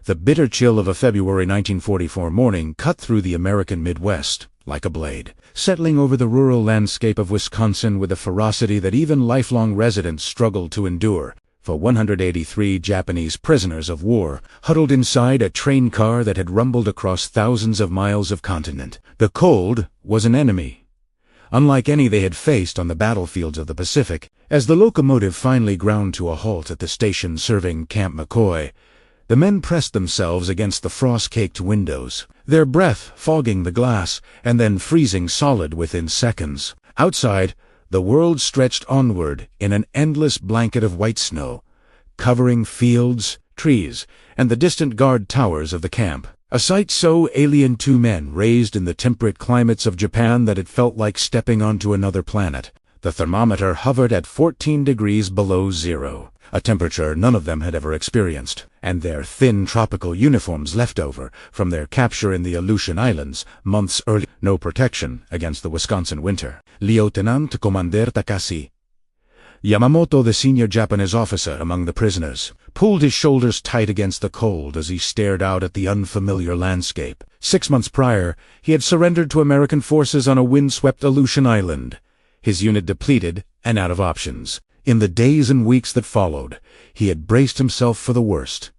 The bitter chill of a February 1944 morning cut through the American Midwest like a blade, settling over the rural landscape of Wisconsin with a ferocity that even lifelong residents struggled to endure. For 183 Japanese prisoners of war, huddled inside a train car that had rumbled across thousands of miles of continent. The cold was an enemy, unlike any they had faced on the battlefields of the Pacific. As the locomotive finally ground to a halt at the station serving Camp McCoy, the men pressed themselves against the frost-caked windows, their breath fogging the glass and then freezing solid within seconds. Outside, the world stretched onward in an endless blanket of white snow, covering fields, trees, and the distant guard towers of the camp. A sight so alien to men raised in the temperate climates of Japan that it felt like stepping onto another planet. The thermometer hovered at 14 degrees below zero, a temperature none of them had ever experienced, and their thin tropical uniforms left over from their capture in the Aleutian Islands months earlier. No protection against the Wisconsin winter. Lieutenant Commander Takashi Yamamoto, the senior Japanese officer among the prisoners, pulled his shoulders tight against the cold as he stared out at the unfamiliar landscape. 6 months prior, he had surrendered to American forces on a windswept Aleutian island, his unit depleted and out of options. In the days and weeks that followed, he had braced himself for the worst.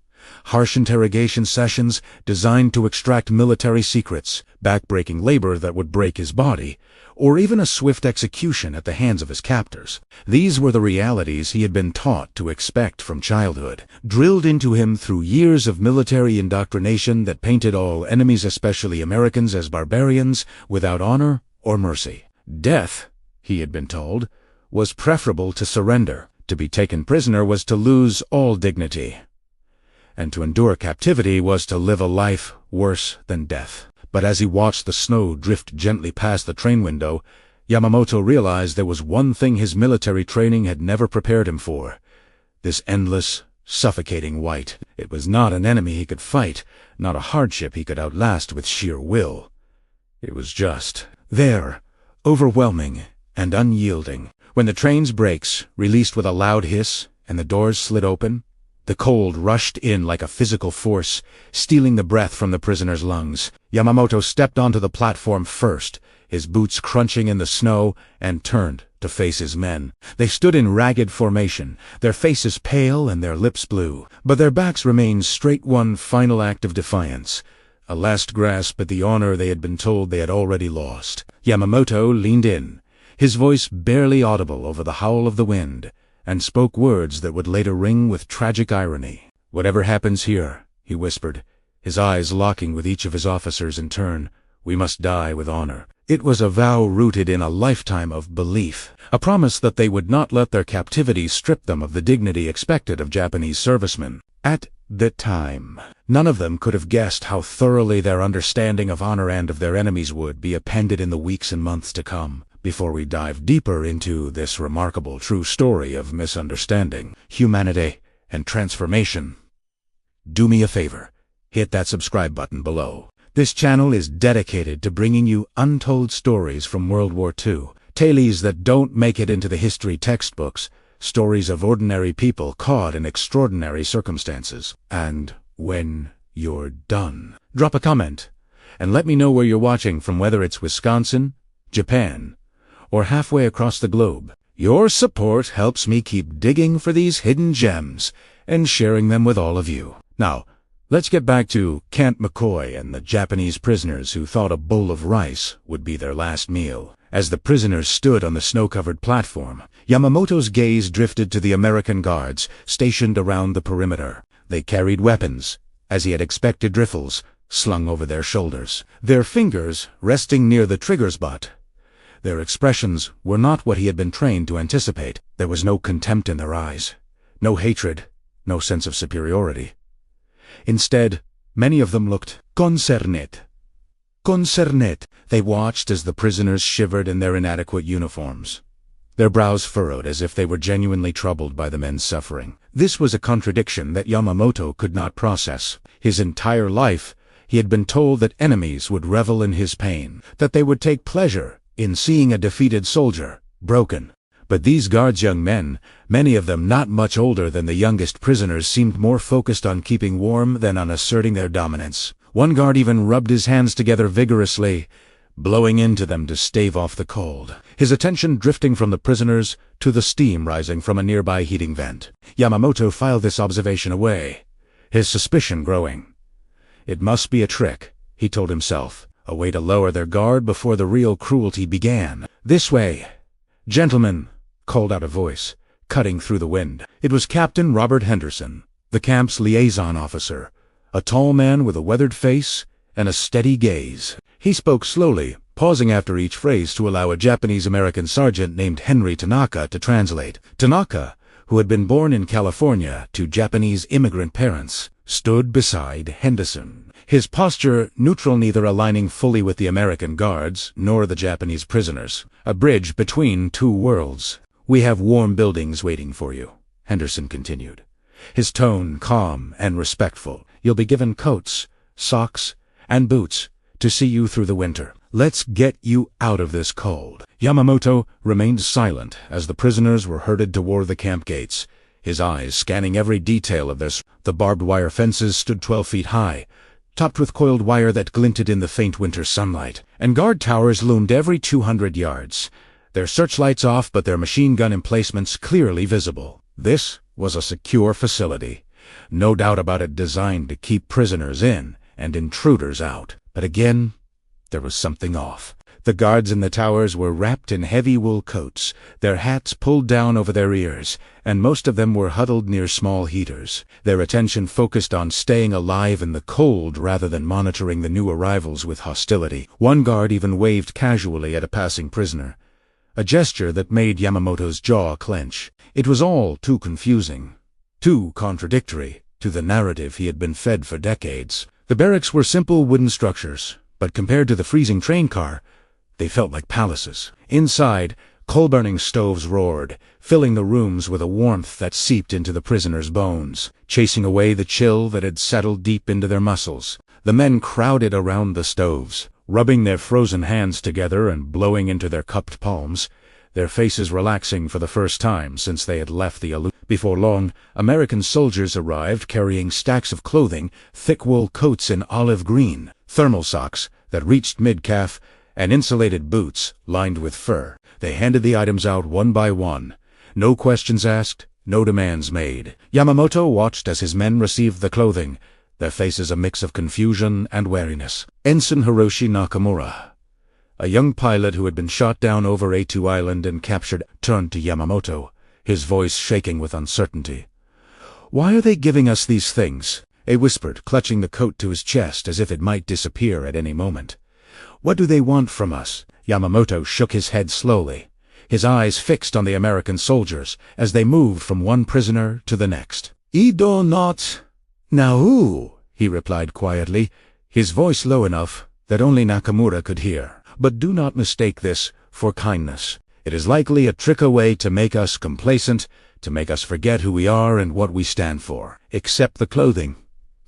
Harsh interrogation sessions designed to extract military secrets, backbreaking labor that would break his body, or even a swift execution at the hands of his captors. These were the realities he had been taught to expect from childhood, drilled into him through years of military indoctrination that painted all enemies, especially Americans, as barbarians without honor or mercy. Death, he had been told, was preferable to surrender. To be taken prisoner was to lose all dignity, and to endure captivity was to live a life worse than death. But as he watched the snow drift gently past the train window, Yamamoto realized there was one thing his military training had never prepared him for: this endless, suffocating white. It was not an enemy he could fight, not a hardship he could outlast with sheer will. It was just there, overwhelming and unyielding. When the train's brakes released with a loud hiss and the doors slid open, the cold rushed in like a physical force, stealing the breath from the prisoner's lungs. Yamamoto stepped onto the platform first, his boots crunching in the snow, and turned to face his men. They stood in ragged formation, their faces pale and their lips blue, but their backs remained straight. One final act of defiance, a last grasp at the honor they had been told they had already lost. Yamamoto leaned in, his voice barely audible over the howl of the wind, and spoke words that would later ring with tragic irony. "Whatever happens here," he whispered, his eyes locking with each of his officers in turn, "we must die with honor." It was a vow rooted in a lifetime of belief, a promise that they would not let their captivity strip them of the dignity expected of Japanese servicemen. At the time, none of them could have guessed how thoroughly their understanding of honor and of their enemies would be appended in the weeks and months to come. Before we dive deeper into this remarkable true story of misunderstanding, humanity, and transformation, do me a favor, hit that subscribe button below. This channel is dedicated to bringing you untold stories from World War II, tales that don't make it into the history textbooks, stories of ordinary people caught in extraordinary circumstances. And when you're done, drop a comment and let me know where you're watching from, whether it's Wisconsin, Japan, or halfway across the globe. Your support helps me keep digging for these hidden gems and sharing them with all of you. Now, let's get back to Camp McCoy and the Japanese prisoners who thought a bowl of rice would be their last meal. As the prisoners stood on the snow-covered platform, Yamamoto's gaze drifted to the American guards stationed around the perimeter. They carried weapons, as he had expected, rifles slung over their shoulders, their fingers resting near the trigger spot. Their expressions were not what he had been trained to anticipate. There was no contempt in their eyes, no hatred, no sense of superiority. Instead, many of them looked concerned. Concerned. They watched as the prisoners shivered in their inadequate uniforms, their brows furrowed as if they were genuinely troubled by the men's suffering. This was a contradiction that Yamamoto could not process. His entire life, he had been told that enemies would revel in his pain, that they would take pleasure in seeing a defeated soldier, broken, But these guards, young men, many of them not much older than the youngest prisoners, seemed more focused on keeping warm than on asserting their dominance. One guard even rubbed his hands together vigorously, blowing into them to stave off the cold, his attention drifting from the prisoners to the steam rising from a nearby heating vent. Yamamoto filed this observation away, his suspicion growing. It must be a trick, he told himself, a way to lower their guard before the real cruelty began. "This way, gentlemen," called out a voice, cutting through the wind. It was Captain Robert Henderson, the camp's liaison officer, a tall man with a weathered face and a steady gaze. He spoke slowly, pausing after each phrase to allow a Japanese-American sergeant named Henry Tanaka to translate. Tanaka, who had been born in California to Japanese immigrant parents, stood beside Henderson, his posture neutral, neither aligning fully with the American guards nor the Japanese prisoners. A bridge between two worlds. "We have warm buildings waiting for you," Henderson continued, his tone calm and respectful. "You'll be given coats, socks, and boots to see you through the winter. Let's get you out of this cold." Yamamoto remained silent as the prisoners were herded toward the camp gates, his eyes scanning every detail of this. The barbed wire fences stood 12 feet high, topped with coiled wire that glinted in the faint winter sunlight, and guard towers loomed every 200 yards, their searchlights off but their machine gun emplacements clearly visible. This was a secure facility, no doubt about it, designed to keep prisoners in and intruders out. But again, there was something off. The guards in the towers were wrapped in heavy wool coats, their hats pulled down over their ears, and most of them were huddled near small heaters, their attention focused on staying alive in the cold rather than monitoring the new arrivals with hostility. One guard even waved casually at a passing prisoner, a gesture that made Yamamoto's jaw clench. It was all too confusing, too contradictory to the narrative he had been fed for decades. The barracks were simple wooden structures, but compared to the freezing train car, they felt like palaces. Inside, coal-burning stoves roared, filling the rooms with a warmth that seeped into the prisoners' bones, chasing away the chill that had settled deep into their muscles. The men crowded around the stoves, rubbing their frozen hands together and blowing into their cupped palms, their faces relaxing for the first time since they had left the illusion. Before long, American soldiers arrived carrying stacks of clothing, thick wool coats in olive green, thermal socks that reached mid-calf, and insulated boots lined with fur. They handed the items out one by one. No questions asked, no demands made. Yamamoto watched as his men received the clothing, their faces a mix of confusion and wariness. Ensign Hiroshi Nakamura, a young pilot who had been shot down over A2 Island and captured, turned to Yamamoto, his voice shaking with uncertainty. "Why are they giving us these things?" he whispered, clutching the coat to his chest as if it might disappear at any moment. "What do they want from us?" Yamamoto shook his head slowly, his eyes fixed on the American soldiers as they moved from one prisoner to the next. "I do not know," he replied quietly, his voice low enough that only Nakamura could hear. "But do not mistake this for kindness. It is likely a trick away to make us complacent, to make us forget who we are and what we stand for. Accept the clothing.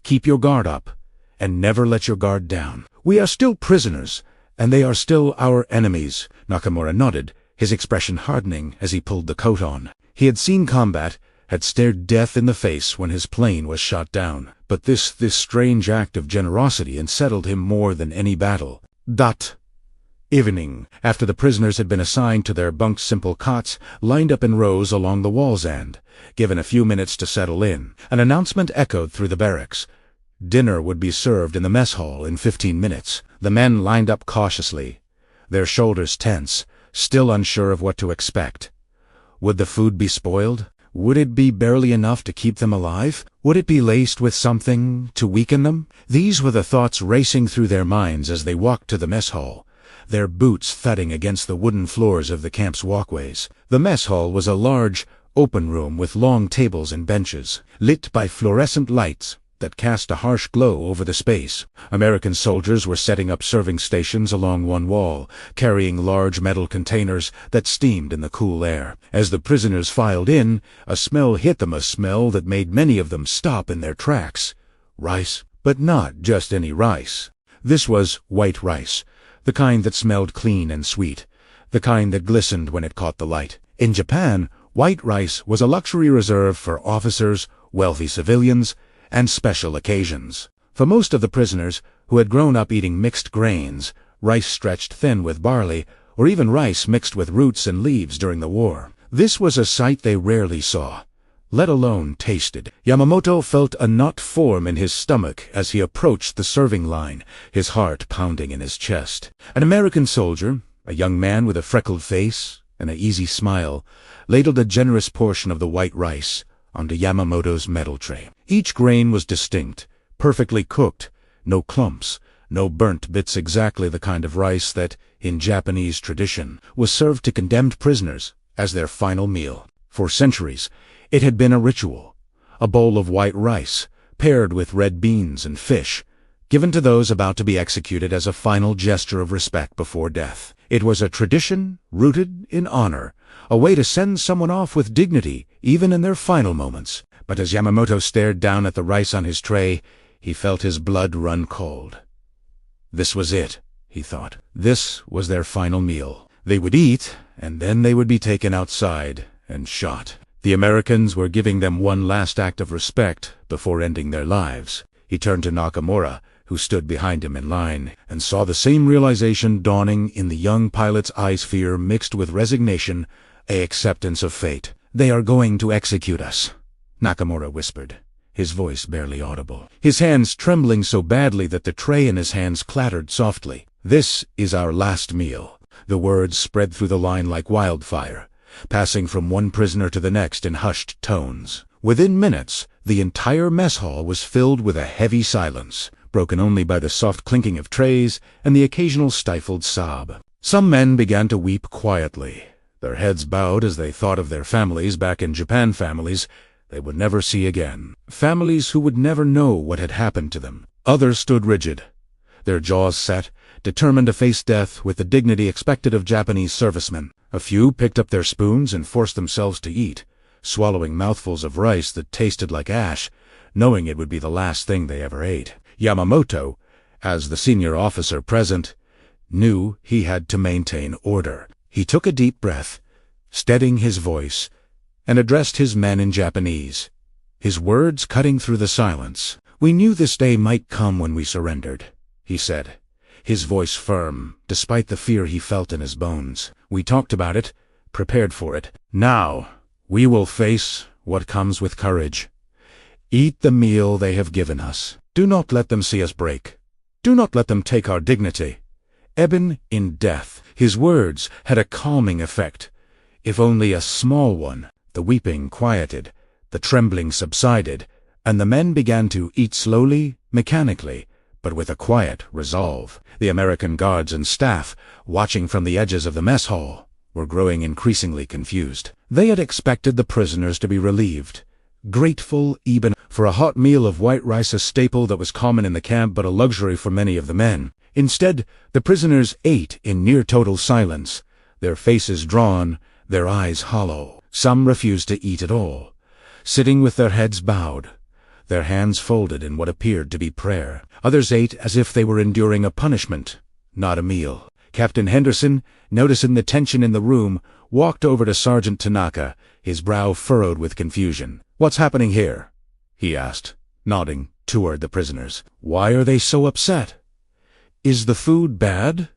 Keep your guard up, and never let your guard down. We are still prisoners, and they are still our enemies." Nakamura nodded, his expression hardening as he pulled the coat on. He had seen combat, had stared death in the face when his plane was shot down. But this strange act of generosity unsettled him more than any battle. Evening, after the prisoners had been assigned to their bunks, simple cots, lined up in rows along the wall's end, given a few minutes to settle in, an announcement echoed through the barracks. Dinner would be served in the mess hall in 15 minutes. The men lined up cautiously, their shoulders tense, still unsure of what to expect. Would the food be spoiled? Would it be barely enough to keep them alive? Would it be laced with something to weaken them? These were the thoughts racing through their minds as they walked to the mess hall, their boots thudding against the wooden floors of the camp's walkways. The mess hall was a large, open room with long tables and benches, lit by fluorescent lights that cast a harsh glow over the space. American soldiers were setting up serving stations along one wall, carrying large metal containers that steamed in the cool air. As the prisoners filed in, a smell hit them, a smell that made many of them stop in their tracks. Rice, but not just any rice. This was white rice, the kind that smelled clean and sweet, the kind that glistened when it caught the light. In Japan, white rice was a luxury reserved for officers, wealthy civilians, and special occasions. For most of the prisoners, who had grown up eating mixed grains, rice stretched thin with barley, or even rice mixed with roots and leaves during the war, this was a sight they rarely saw, let alone tasted. Yamamoto felt a knot form in his stomach as he approached the serving line, his heart pounding in his chest. An American soldier, a young man with a freckled face and an easy smile, ladled a generous portion of the white rice onto Yamamoto's metal tray. Each grain was distinct, perfectly cooked, no clumps, no burnt bits, exactly the kind of rice that, in Japanese tradition, was served to condemned prisoners as their final meal. For centuries, it had been a ritual, a bowl of white rice, paired with red beans and fish, given to those about to be executed as a final gesture of respect before death. It was a tradition rooted in honor, a way to send someone off with dignity, even in their final moments. But as Yamamoto stared down at the rice on his tray, he felt his blood run cold. This was it, he thought. This was their final meal. They would eat, and then they would be taken outside and shot. The Americans were giving them one last act of respect before ending their lives. He turned to Nakamura, who stood behind him in line, and saw the same realization dawning in the young pilot's eyes, fear mixed with resignation, an acceptance of fate. "They are going to execute us," Nakamura whispered, his voice barely audible, his hands trembling so badly that the tray in his hands clattered softly. "This is our last meal." The words spread through the line like wildfire, passing from one prisoner to the next in hushed tones. Within minutes, the entire mess hall was filled with a heavy silence, broken only by the soft clinking of trays and the occasional stifled sob. Some men began to weep quietly, their heads bowed as they thought of their families back in Japan, families they would never see again, families who would never know what had happened to them. Others stood rigid, their jaws set, determined to face death with the dignity expected of Japanese servicemen. A few picked up their spoons and forced themselves to eat, swallowing mouthfuls of rice that tasted like ash, knowing it would be the last thing they ever ate. Yamamoto, as the senior officer present, knew he had to maintain order. He took a deep breath, steadying his voice, and addressed his men in Japanese, his words cutting through the silence. "We knew this day might come when we surrendered," he said, his voice firm, despite the fear he felt in his bones. "We talked about it, prepared for it. Now, we will face what comes with courage. Eat the meal they have given us. Do not let them see us break. Do not let them take our dignity. Eben in death." His words had a calming effect, if only a small one. The weeping quieted, the trembling subsided, and the men began to eat slowly, mechanically, but with a quiet resolve. The American guards and staff, watching from the edges of the mess hall, were growing increasingly confused. They had expected the prisoners to be relieved, grateful even for a hot meal of white rice, a staple that was common in the camp but a luxury for many of the men. Instead, the prisoners ate in near total silence, their faces drawn, their eyes hollow. Some refused to eat at all, sitting with their heads bowed, their hands folded in what appeared to be prayer. Others ate as if they were enduring a punishment, not a meal. Captain Henderson, noticing the tension in the room, walked over to Sergeant Tanaka, his brow furrowed with confusion. "What's happening here?" he asked, nodding toward the prisoners. "Why are they so upset? Is the food bad?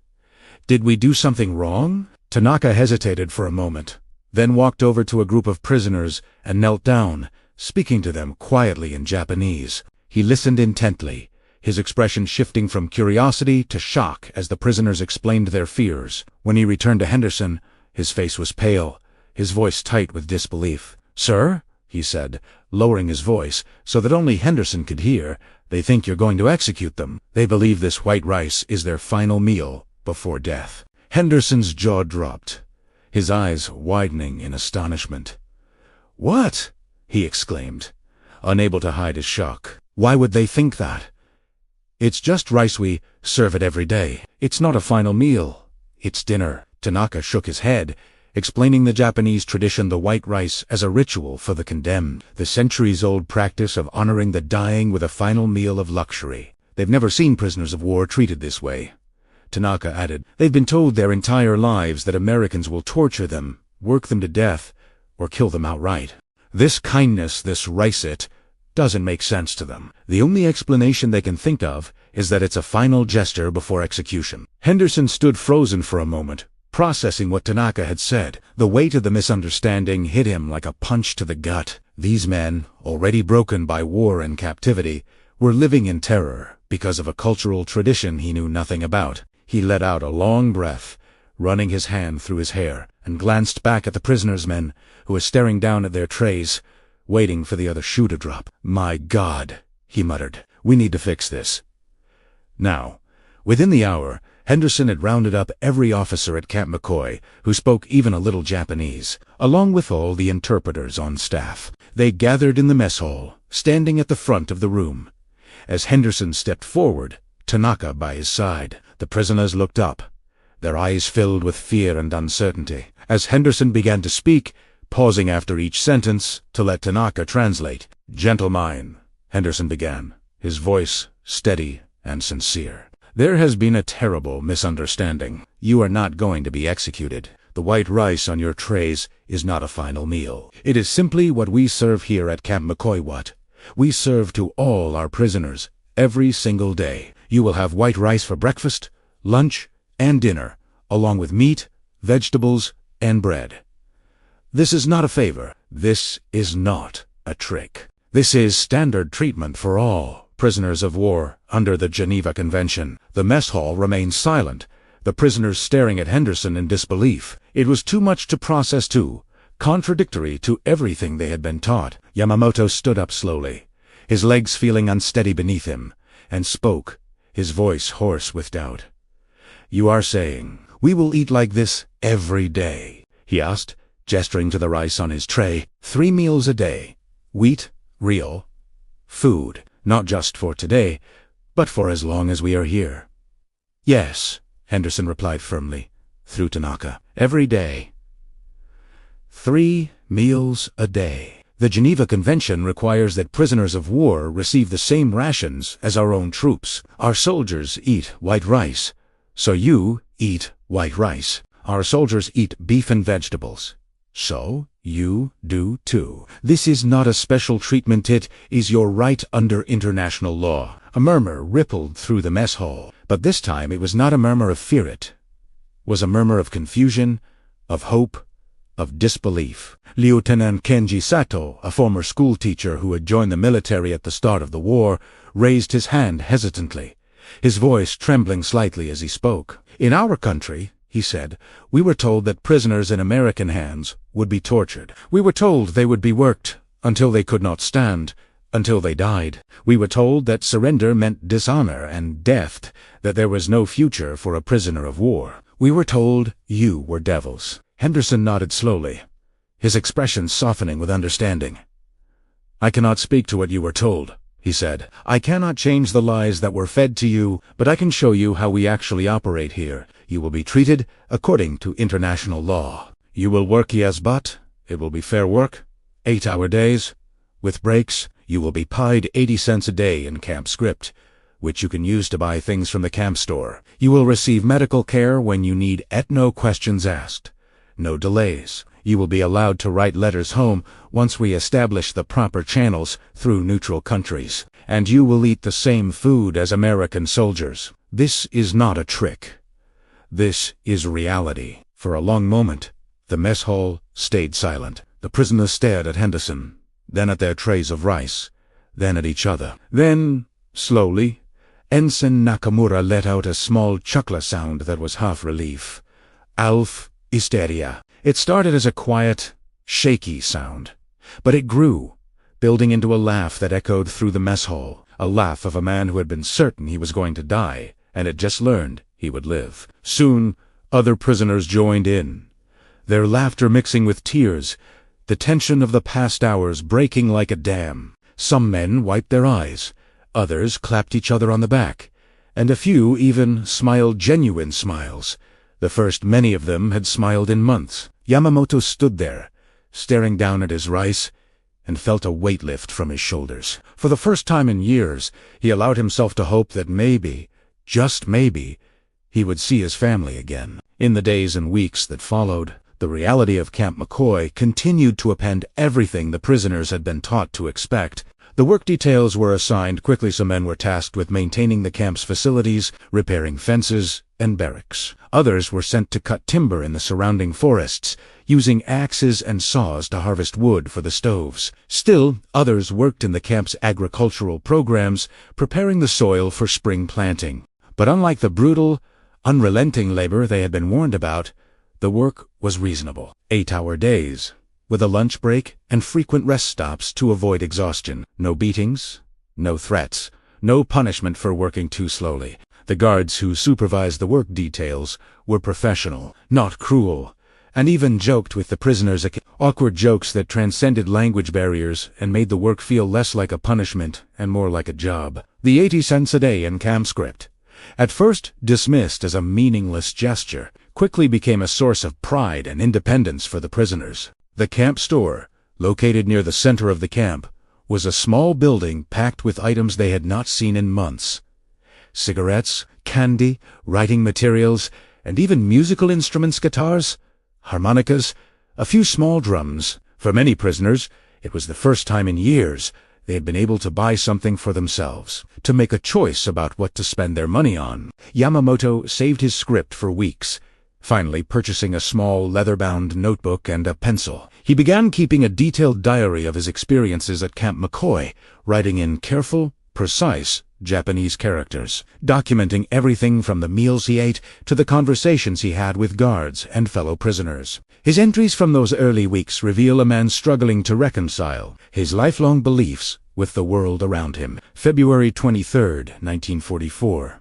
Did we do something wrong?" Tanaka hesitated for a moment, then walked over to a group of prisoners and knelt down, speaking to them quietly in Japanese. He listened intently, his expression shifting from curiosity to shock as the prisoners explained their fears. When he returned to Henderson, his face was pale, his voice tight with disbelief. "Sir," he said, lowering his voice so that only Henderson could hear, "they think you're going to execute them. They believe this white rice is their final meal before death." Henderson's jaw dropped, his eyes widening in astonishment. "What?" he exclaimed, unable to hide his shock. "Why would they think that? It's just rice. We serve it every day. It's not a final meal. It's dinner." Tanaka shook his head, explaining the Japanese tradition, the white rice, as a ritual for the condemned, the centuries-old practice of honoring the dying with a final meal of luxury. "They've never seen prisoners of war treated this way," Tanaka added. "They've been told their entire lives that Americans will torture them, work them to death, or kill them outright. This kindness, this rice-it, doesn't make sense to them. The only explanation they can think of is that it's a final gesture before execution. Henderson stood frozen for a moment, processing what Tanaka had said. The weight of the misunderstanding hit him like a punch to the gut. These men, already broken by war and captivity, were living in terror because of a cultural tradition he knew nothing about. He let out a long breath, running his hand through his hair, and glanced back at the prisoners' men, who were staring down at their trays, waiting for the other shoe to drop. "My God," he muttered. "We need to fix this." Now, within the hour, Henderson had rounded up every officer at Camp McCoy who spoke even a little Japanese, along with all the interpreters on staff. They gathered in the mess hall, standing at the front of the room. As Henderson stepped forward, Tanaka by his side, the prisoners looked up, their eyes filled with fear and uncertainty. As Henderson began to speak, pausing after each sentence to let Tanaka translate. "Gentlemen," Henderson began, his voice steady and sincere. "There has been a terrible misunderstanding. You are not going to be executed. The white rice on your trays is not a final meal. It is simply what we serve here at Camp McCoy. What we serve to all our prisoners every single day. You will have white rice for breakfast, lunch, and dinner, along with meat, vegetables, and bread. This is not a favor. This is not a trick. This is standard treatment for all prisoners of war under the Geneva Convention." The mess hall remained silent, the prisoners staring at Henderson in disbelief. It was too much to process too, contradictory to everything they had been taught. Yamamoto stood up slowly, his legs feeling unsteady beneath him, and spoke, his voice hoarse with doubt. "You are saying, we will eat like this every day?" he asked, gesturing to the rice on his tray. 3 meals a day. Wheat, real food, not just for today, but for as long as we are here. "Yes," Henderson replied firmly, through Tanaka. "Every day. 3 meals a day. The Geneva Convention requires that prisoners of war receive the same rations as our own troops. Our soldiers eat white rice, so you eat white rice. Our soldiers eat beef and vegetables, so you do too. This is not a special treatment, it is your right under international law." A murmur rippled through the mess hall, but this time it was not a murmur of fear, it was a murmur of confusion, of hope, of disbelief. Lieutenant Kenji Sato, a former schoolteacher who had joined the military at the start of the war, raised his hand hesitantly, his voice trembling slightly as he spoke. "In our country," he said, "we were told that prisoners in American hands would be tortured. We were told they would be worked until they could not stand, until they died. We were told that surrender meant dishonor and death, that there was no future for a prisoner of war. We were told you were devils." Henderson nodded slowly, his expression softening with understanding. "I cannot speak to what you were told," he said. "I cannot change the lies that were fed to you, but I can show you how we actually operate here. You will be treated according to international law. You will work but it will be fair work, 8-hour days. With breaks, you will be paid 80 cents a day in camp script, which you can use to buy things from the camp store. You will receive medical care when you need it, no questions asked. No delays. You will be allowed to write letters home once we establish the proper channels through neutral countries. And you will eat the same food as American soldiers. This is not a trick. This is reality." For a long moment, the mess hall stayed silent. The prisoners stared at Henderson, then at their trays of rice, then at each other. Then, slowly, Ensign Nakamura let out a small chuckler sound that was half relief. "Alf hysteria." It started as a quiet, shaky sound, but it grew, building into a laugh that echoed through the mess hall, a laugh of a man who had been certain he was going to die, and had just learned he would live. Soon, other prisoners joined in, their laughter mixing with tears, the tension of the past hours breaking like a dam. Some men wiped their eyes, others clapped each other on the back, and a few even smiled genuine smiles, the first many of them had smiled in months. Yamamoto stood there, staring down at his rice, and felt a weight lift from his shoulders. For the first time in years, he allowed himself to hope that maybe, just maybe, he would see his family again. In the days and weeks that followed, The reality of Camp McCoy continued to append everything the prisoners had been taught to expect. The work details were assigned quickly, so men were tasked with maintaining the camp's facilities, repairing fences, and barracks. Others were sent to cut timber in the surrounding forests, using axes and saws to harvest wood for the stoves. Still, others worked in the camp's agricultural programs, preparing the soil for spring planting. But unlike the brutal, unrelenting labor they had been warned about, the work was reasonable. 8-hour days, with a lunch break and frequent rest stops to avoid exhaustion. No beatings, no threats, no punishment for working too slowly. The guards who supervised the work details were professional, not cruel, and even joked with the prisoners, awkward jokes that transcended language barriers and made the work feel less like a punishment and more like a job. The 80 cents a day in camp script, at first dismissed as a meaningless gesture, quickly became a source of pride and independence for the prisoners. The camp store, located near the center of the camp, was a small building packed with items they had not seen in months. Cigarettes, candy, writing materials, and even musical instruments, guitars, harmonicas, a few small drums. For many prisoners, it was the first time in years they had been able to buy something for themselves, to make a choice about what to spend their money on. Yamamoto saved his script for weeks, finally purchasing a small leather-bound notebook and a pencil. He began keeping a detailed diary of his experiences at Camp McCoy, writing in careful, precise Japanese characters, documenting everything from the meals he ate to the conversations he had with guards and fellow prisoners. His entries from those early weeks reveal a man struggling to reconcile his lifelong beliefs with the world around him. February 23, 1944.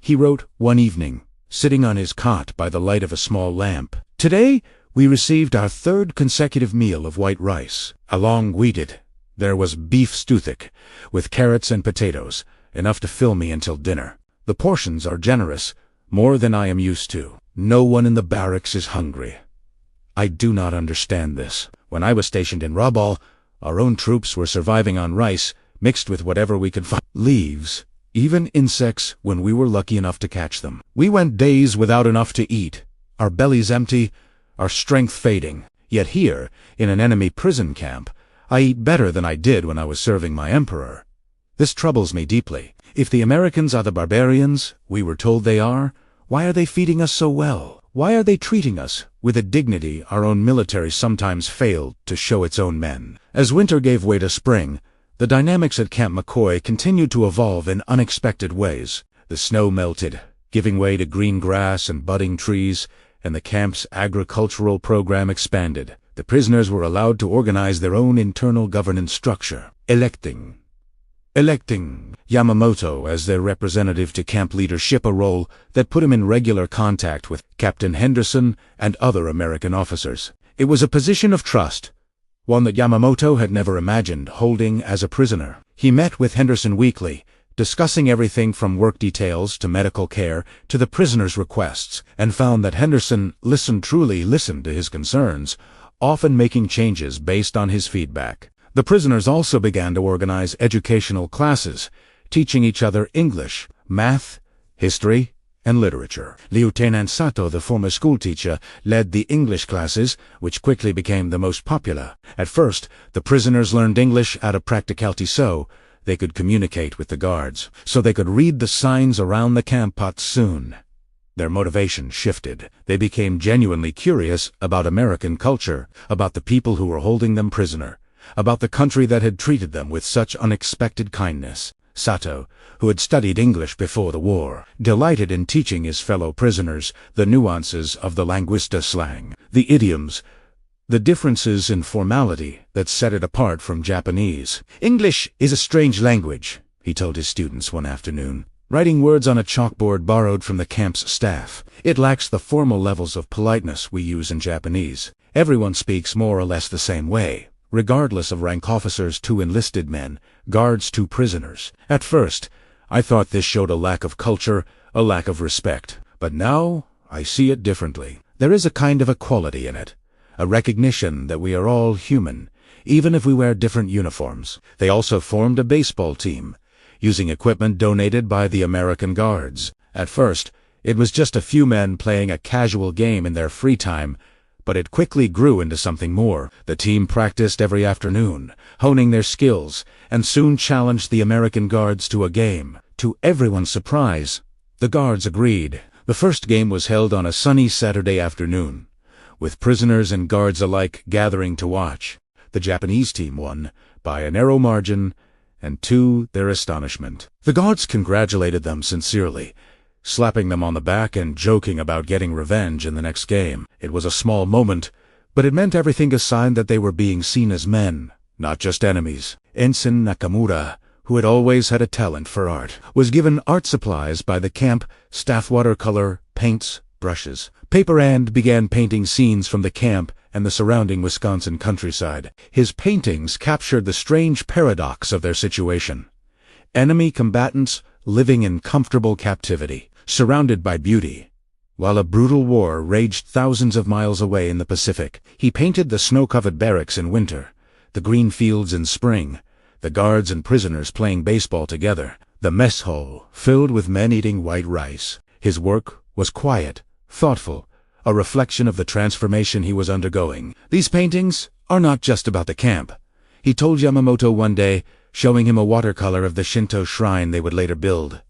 He wrote one evening, sitting on his cot by the light of a small lamp. Today, we received our third consecutive meal of white rice. Along with it, there was beef stuthick, with carrots and potatoes, enough to fill me until dinner. The portions are generous, more than I am used to. No one in the barracks is hungry. I do not understand this. When I was stationed in Rabaul, our own troops were surviving on rice, mixed with whatever we could find. Leaves, even insects when we were lucky enough to catch them. We went days without enough to eat, our bellies empty, our strength fading. Yet here, in an enemy prison camp, I eat better than I did when I was serving my emperor. This troubles me deeply. If the Americans are the barbarians we were told they are, why are they feeding us so well? Why are they treating us with a dignity our own military sometimes failed to show its own men? As winter gave way to spring, the dynamics at Camp McCoy continued to evolve in unexpected ways. The snow melted, giving way to green grass and budding trees, and the camp's agricultural program expanded. The prisoners were allowed to organize their own internal governance structure, electing Yamamoto as their representative to camp leadership, a role that put him in regular contact with Captain Henderson and other American officers. It was a position of trust, one that Yamamoto had never imagined holding as a prisoner. He met with Henderson weekly, discussing everything from work details to medical care to the prisoners' requests, and found that Henderson truly listened to his concerns, often making changes based on his feedback. The prisoners also began to organize educational classes, teaching each other English, math, history, and literature. Lieutenant Sato, the former schoolteacher, led the English classes, which quickly became the most popular. At first, the prisoners learned English out of practicality so they could communicate with the guards, so they could read the signs around the camp. But soon, their motivation shifted. They became genuinely curious about American culture, about the people who were holding them prisoner, about the country that had treated them with such unexpected kindness. Sato, who had studied English before the war, delighted in teaching his fellow prisoners the nuances of the linguista slang, the idioms, the differences in formality that set it apart from Japanese. "English is a strange language," he told his students one afternoon, writing words on a chalkboard borrowed from the camp's staff. "It lacks the formal levels of politeness we use in Japanese. Everyone speaks more or less the same way, regardless of rank, officers to enlisted men, guards to prisoners. At first, I thought this showed a lack of culture, a lack of respect. But now, I see it differently. There is a kind of equality in it, a recognition that we are all human, even if we wear different uniforms." They also formed a baseball team, using equipment donated by the American Guards. At first, it was just a few men playing a casual game in their free time, but it quickly grew into something more. The team practiced every afternoon, honing their skills, and soon challenged the American guards to a game. To everyone's surprise, the guards agreed. The first game was held on a sunny Saturday afternoon, with prisoners and guards alike gathering to watch. The Japanese team won by a narrow margin, and to their astonishment, the guards congratulated them sincerely, slapping them on the back and joking about getting revenge in the next game. It was a small moment, but it meant everything, a sign that they were being seen as men, not just enemies. Ensign Nakamura, who had always had a talent for art, was given art supplies by the camp staff: watercolor, paints, brushes, paper, and began painting scenes from the camp and the surrounding Wisconsin countryside. His paintings captured the strange paradox of their situation. Enemy combatants living in comfortable captivity, surrounded by beauty, while a brutal war raged thousands of miles away in the Pacific. He painted the snow-covered barracks in winter, the green fields in spring, the guards and prisoners playing baseball together, the mess hall filled with men eating white rice. His work was quiet, thoughtful, a reflection of the transformation he was undergoing. "These paintings are not just about the camp," he told Yamamoto one day, showing him a watercolor of the Shinto shrine they would later build.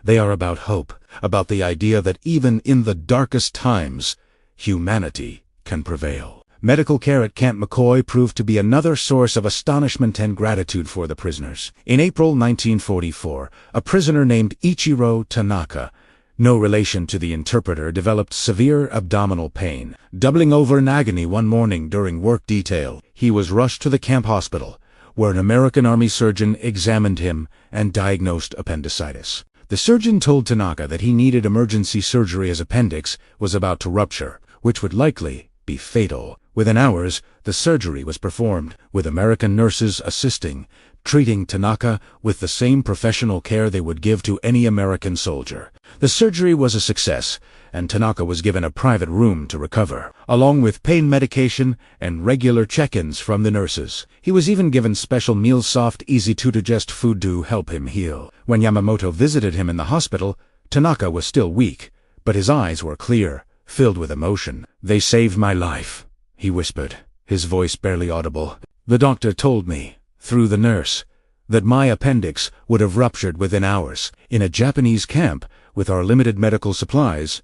"They are about hope, about the idea that even in the darkest times, humanity can prevail." Medical care at Camp McCoy proved to be another source of astonishment and gratitude for the prisoners. In April 1944, a prisoner named Ichiro Tanaka, no relation to the interpreter, developed severe abdominal pain, doubling over in agony one morning during work detail. He was rushed to the camp hospital, where an American Army surgeon examined him and diagnosed appendicitis. The surgeon told Tanaka that he needed emergency surgery. His appendix was about to rupture, which would likely be fatal. Within hours, the surgery was performed, with American nurses assisting, treating Tanaka with the same professional care they would give to any American soldier. The surgery was a success, and Tanaka was given a private room to recover, along with pain medication and regular check-ins from the nurses. He was even given special meals, soft, easy-to-digest food to help him heal. When Yamamoto visited him in the hospital, Tanaka was still weak, but his eyes were clear, filled with emotion. "They saved my life," he whispered, his voice barely audible. "The doctor told me, through the nurse, that my appendix would have ruptured within hours. In a Japanese camp, with our limited medical supplies,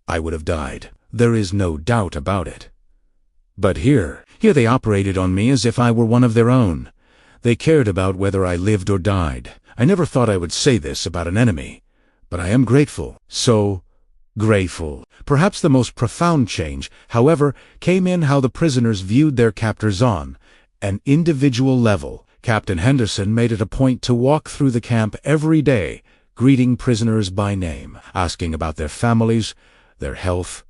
I would have died. There is no doubt about it. But here they operated on me as if I were one of their own. They cared about whether I lived or died. I never thought I would say this about an enemy, but I am grateful. So grateful." Perhaps the most profound change, however, came in how the prisoners viewed their captors on an individual level. Captain Henderson made it a point to walk through the camp every day, greeting prisoners by name, asking about their families, their health,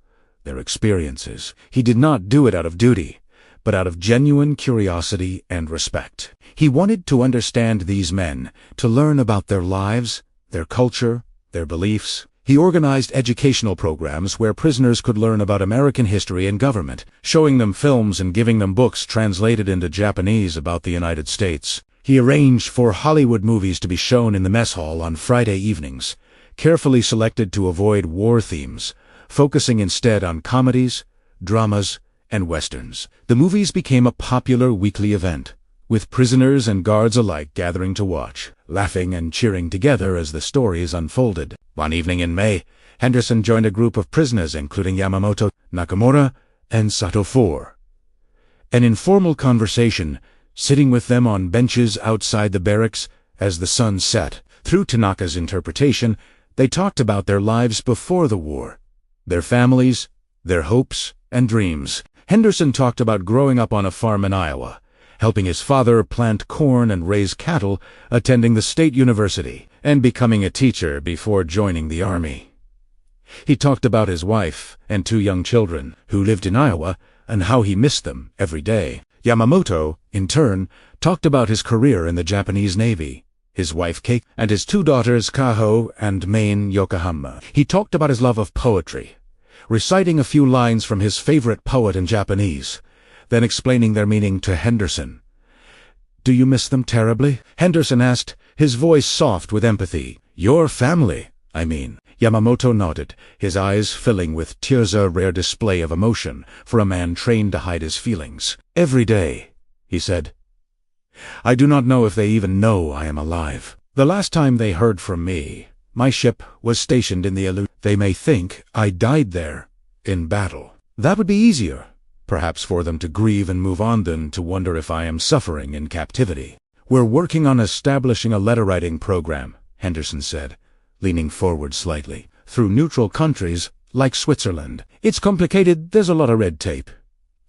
their experiences. He did not do it out of duty, but out of genuine curiosity and respect. He wanted to understand these men, to learn about their lives, their culture, their beliefs. He organized educational programs where prisoners could learn about American history and government, showing them films and giving them books translated into Japanese about the United States. He arranged for Hollywood movies to be shown in the mess hall on Friday evenings, carefully selected to avoid war themes, focusing instead on comedies, dramas, and westerns. The movies became a popular weekly event, with prisoners and guards alike gathering to watch, laughing and cheering together as the stories unfolded. One evening in May, Henderson joined a group of prisoners including Yamamoto, Nakamura, and Sato IV. An informal conversation, sitting with them on benches outside the barracks as the sun set. Through Tanaka's interpretation, they talked about their lives before the war, their families, their hopes and dreams. Henderson talked about growing up on a farm in Iowa, helping his father plant corn and raise cattle, attending the state university, and becoming a teacher before joining the Army. He talked about his wife and 2 young children who lived in Iowa and how he missed them every day. Yamamoto, in turn, talked about his career in the Japanese Navy, his wife Keiko, and his 2 daughters Kaho and Main Yokohama. He talked about his love of poetry, reciting a few lines from his favorite poet in Japanese, then explaining their meaning to Henderson. "Do you miss them terribly?" Henderson asked, his voice soft with empathy. "Your family, I mean." Yamamoto nodded, his eyes filling with tears, a rare display of emotion for a man trained to hide his feelings. "Every day," he said. "I do not know if they even know I am alive. The last time they heard from me, my ship was stationed in the Aleutians. They may think I died there, in battle. That would be easier, perhaps, for them to grieve and move on than to wonder if I am suffering in captivity." "We're working on establishing a letter-writing program," Henderson said, leaning forward slightly, "through neutral countries like Switzerland. It's complicated, there's a lot of red tape,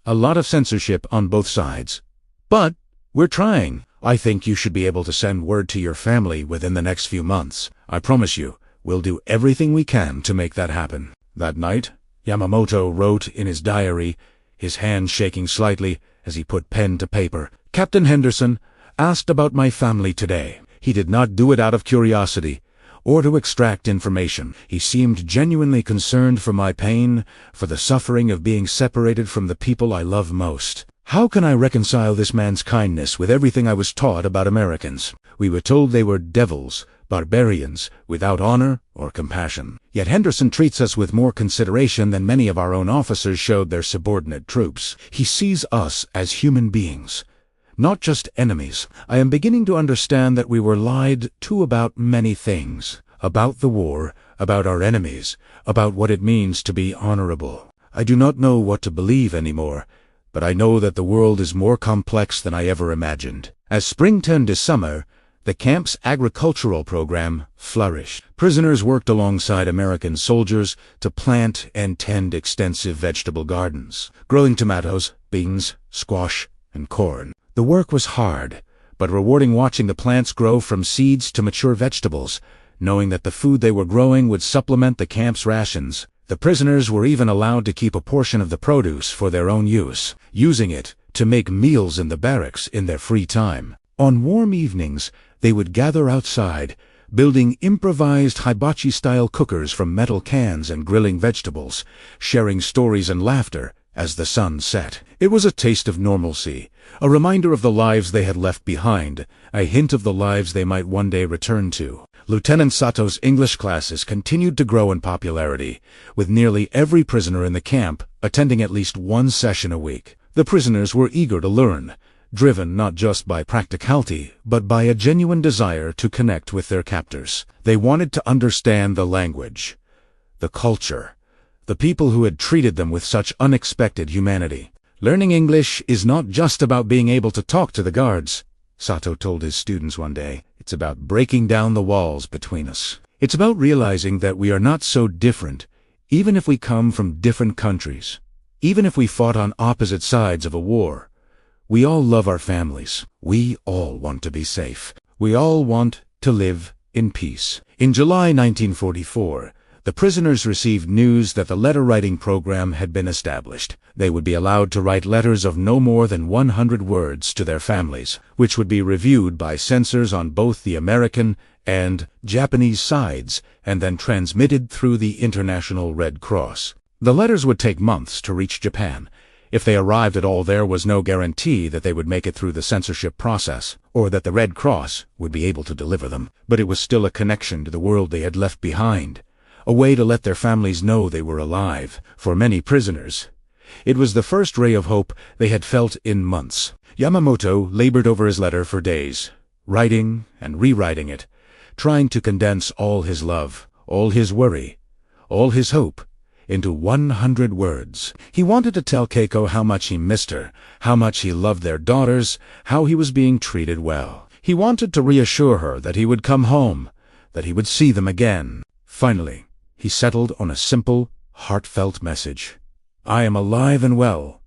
a lot of censorship on both sides. But we're trying. I think you should be able to send word to your family within the next few months. I promise you, we'll do everything we can to make that happen." That night, Yamamoto wrote in his diary, his hand shaking slightly as he put pen to paper, "Captain Henderson asked about my family today. He did not do it out of curiosity or to extract information. He seemed genuinely concerned for my pain, for the suffering of being separated from the people I love most. How can I reconcile this man's kindness with everything I was taught about Americans? We were told they were devils, barbarians, without honor or compassion. Yet Henderson treats us with more consideration than many of our own officers showed their subordinate troops. He sees us as human beings, not just enemies. I am beginning to understand that we were lied to about many things. About the war, about our enemies, about what it means to be honorable. I do not know what to believe anymore, but I know that the world is more complex than I ever imagined." As spring turned to summer, the camp's agricultural program flourished. Prisoners worked alongside American soldiers to plant and tend extensive vegetable gardens, growing tomatoes, beans, squash, and corn. The work was hard, but rewarding, watching the plants grow from seeds to mature vegetables, knowing that the food they were growing would supplement the camp's rations. The prisoners were even allowed to keep a portion of the produce for their own use, using it to make meals in the barracks in their free time. On warm evenings, they would gather outside, building improvised hibachi-style cookers from metal cans and grilling vegetables, sharing stories and laughter as the sun set. It was a taste of normalcy, a reminder of the lives they had left behind, a hint of the lives they might one day return to. Lieutenant Sato's English classes continued to grow in popularity, with nearly every prisoner in the camp attending at least one session a week. The prisoners were eager to learn, driven not just by practicality, but by a genuine desire to connect with their captors. They wanted to understand the language, the culture, the people who had treated them with such unexpected humanity. "Learning English is not just about being able to talk to the guards," Sato told his students one day. "It's about breaking down the walls between us. It's about realizing that we are not so different, even if we come from different countries, even if we fought on opposite sides of a war. We all love our families. We all want to be safe. We all want to live in peace." In July 1944, the prisoners received news that the letter-writing program had been established. They would be allowed to write letters of no more than 100 words to their families, which would be reviewed by censors on both the American and Japanese sides, and then transmitted through the International Red Cross. The letters would take months to reach Japan. If they arrived at all, there was no guarantee that they would make it through the censorship process, or that the Red Cross would be able to deliver them. But it was still a connection to the world they had left behind, a way to let their families know they were alive. For many prisoners, it was the first ray of hope they had felt in months. Yamamoto labored over his letter for days, writing and rewriting it, trying to condense all his love, all his worry, all his hope, into 100 words. He wanted to tell Keiko how much he missed her, how much he loved their daughters, how he was being treated well. He wanted to reassure her that he would come home, that he would see them again. Finally, he settled on a simple, heartfelt message. "I am alive and well.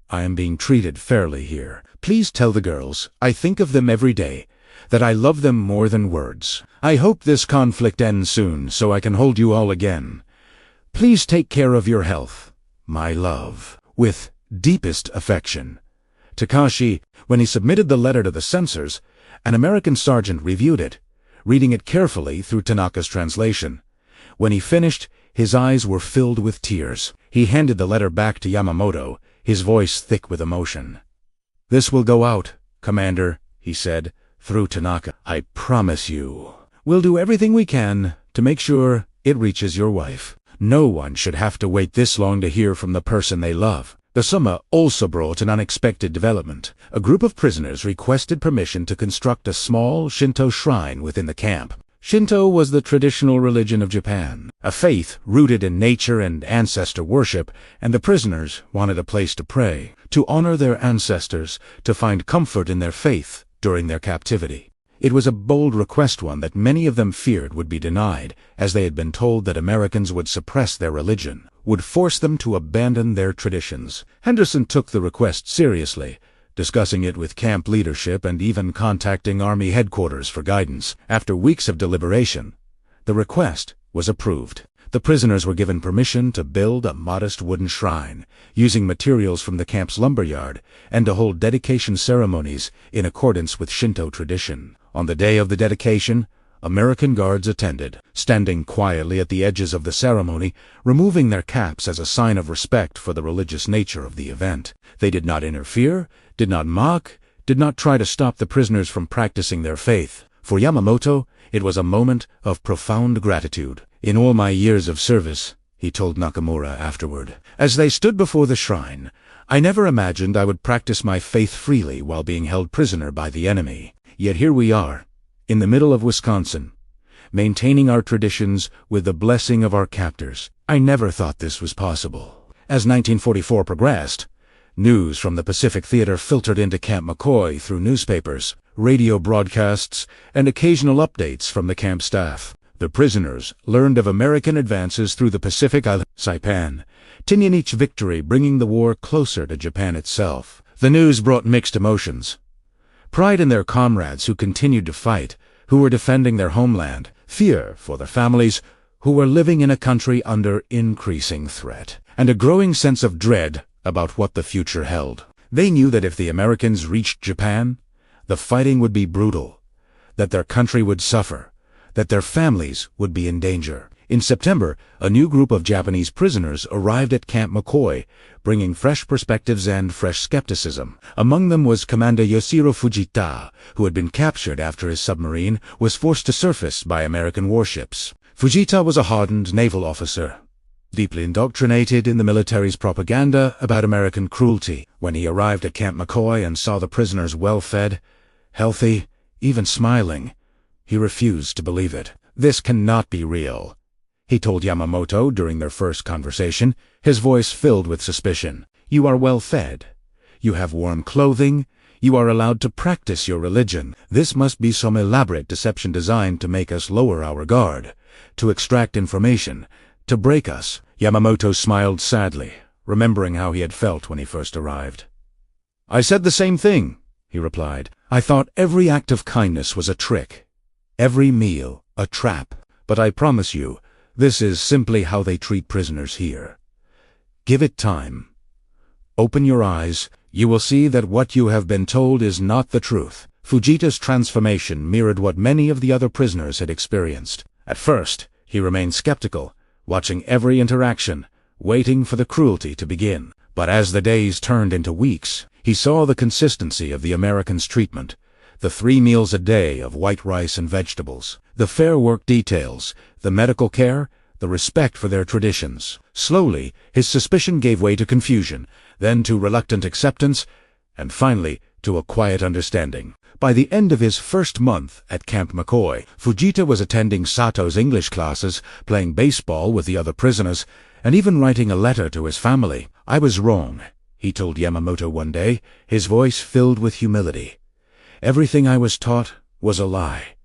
I am being treated fairly here. Please tell the girls I think of them every day, that I love them more than words. I hope this conflict ends soon so I can hold you all again. Please take care of your health. My love. With deepest affection." Takashi. When he submitted the letter to the censors, an American sergeant reviewed it, reading it carefully through Tanaka's translation. When he finished, his eyes were filled with tears. He handed the letter back to Yamamoto, his voice thick with emotion. "This will go out, Commander," he said, through Tanaka. "I promise you. We'll do everything we can to make sure it reaches your wife. No one should have to wait this long to hear from the person they love. The summer also brought an unexpected development. A group of prisoners requested permission to construct a small Shinto shrine within the camp. Shinto was the traditional religion of Japan, a faith rooted in nature and ancestor worship, and the prisoners wanted a place to pray, to honor their ancestors, to find comfort in their faith during their captivity. It was a bold request, one that many of them feared would be denied, as they had been told that Americans would suppress their religion, would force them to abandon their traditions. Henderson took the request seriously, discussing it with camp leadership and even contacting Army headquarters for guidance. After weeks of deliberation, the request was approved. The prisoners were given permission to build a modest wooden shrine, using materials from the camp's lumberyard, and to hold dedication ceremonies in accordance with Shinto tradition. On the day of the dedication, American guards attended, standing quietly at the edges of the ceremony, removing their caps as a sign of respect for the religious nature of the event. They did not interfere, did not mock, did not try to stop the prisoners from practicing their faith. For Yamamoto, it was a moment of profound gratitude. "In all my years of service," he told Nakamura afterward, "as they stood before the shrine, I never imagined I would practice my faith freely while being held prisoner by the enemy. Yet here we are, in the middle of Wisconsin, maintaining our traditions with the blessing of our captors. I never thought this was possible." As 1944 progressed, news from the Pacific Theater filtered into Camp McCoy through newspapers, radio broadcasts, and occasional updates from the camp staff. The prisoners learned of American advances through the Pacific Island, Saipan, Tinian, each victory bringing the war closer to Japan itself. The news brought mixed emotions. Pride in their comrades who continued to fight, who were defending their homeland. Fear for their families, who were living in a country under increasing threat. And a growing sense of dread about what the future held. They knew that if the Americans reached Japan, the fighting would be brutal, that their country would suffer, that their families would be in danger. In September, a new group of Japanese prisoners arrived at Camp McCoy, bringing fresh perspectives and fresh skepticism. Among them was Commander Yoshiro Fujita, who had been captured after his submarine was forced to surface by American warships. Fujita was a hardened naval officer, deeply indoctrinated in the military's propaganda about American cruelty. When he arrived at Camp McCoy and saw the prisoners well-fed, healthy, even smiling, he refused to believe it. "This cannot be real," he told Yamamoto during their first conversation, his voice filled with suspicion. "You are well fed. You have warm clothing. You are allowed to practice your religion. This must be some elaborate deception designed to make us lower our guard, to extract information, to break us." Yamamoto smiled sadly, remembering how he had felt when he first arrived. "I said the same thing," he replied. "I thought every act of kindness was a trick, every meal a trap. But I promise you, this is simply how they treat prisoners here. Give it time. Open your eyes. You will see that what you have been told is not the truth." Fujita's transformation mirrored what many of the other prisoners had experienced. At first, he remained skeptical, watching every interaction, waiting for the cruelty to begin. But as the days turned into weeks, he saw the consistency of the Americans' treatment. The 3 meals a day of white rice and vegetables, the fair work details, the medical care, the respect for their traditions. Slowly, his suspicion gave way to confusion, then to reluctant acceptance, and finally to a quiet understanding. By the end of his first month at Camp McCoy, Fujita was attending Sato's English classes, playing baseball with the other prisoners, and even writing a letter to his family. "I was wrong," he told Yamamoto one day, his voice filled with humility. "Everything I was taught was a lie.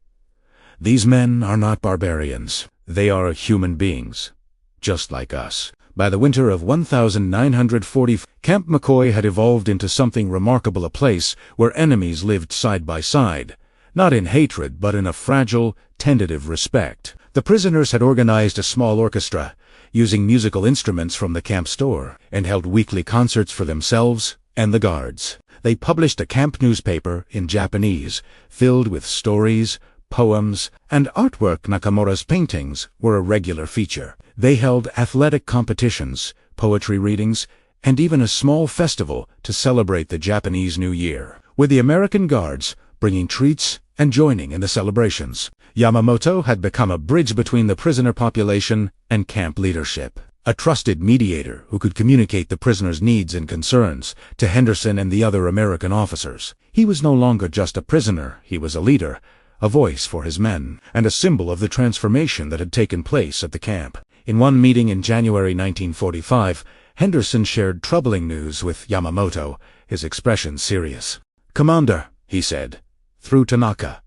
These men are not barbarians. They are human beings, just like us." By the winter of 1940, Camp McCoy had evolved into something remarkable, a place where enemies lived side by side, not in hatred but in a fragile, tentative respect. The prisoners had organized a small orchestra, using musical instruments from the camp store, and held weekly concerts for themselves and the guards. They published a camp newspaper in Japanese, filled with stories, poems, and artwork. Nakamura's paintings were a regular feature. They held athletic competitions, poetry readings, and even a small festival to celebrate the Japanese New Year, with the American guards bringing treats and joining in the celebrations. Yamamoto had become a bridge between the prisoner population and camp leadership, a trusted mediator who could communicate the prisoners' needs and concerns to Henderson and the other American officers. He was no longer just a prisoner, he was a leader, a voice for his men, and a symbol of the transformation that had taken place at the camp. In one meeting in January 1945, Henderson shared troubling news with Yamamoto, his expression serious. "Commander," he said, "through Tanaka.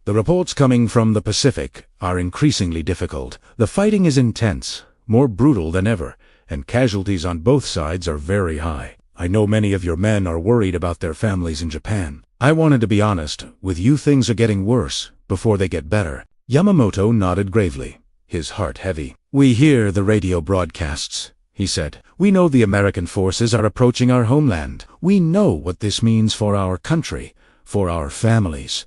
The reports coming from the Pacific are increasingly difficult. The fighting is intense, more brutal than ever, and casualties on both sides are very high. I know many of your men are worried about their families in Japan. I wanted to be honest, with you things are getting worse before they get better." Yamamoto nodded gravely, his heart heavy. "We hear the radio broadcasts," he said. "We know the American forces are approaching our homeland. We know what this means for our country, for our families.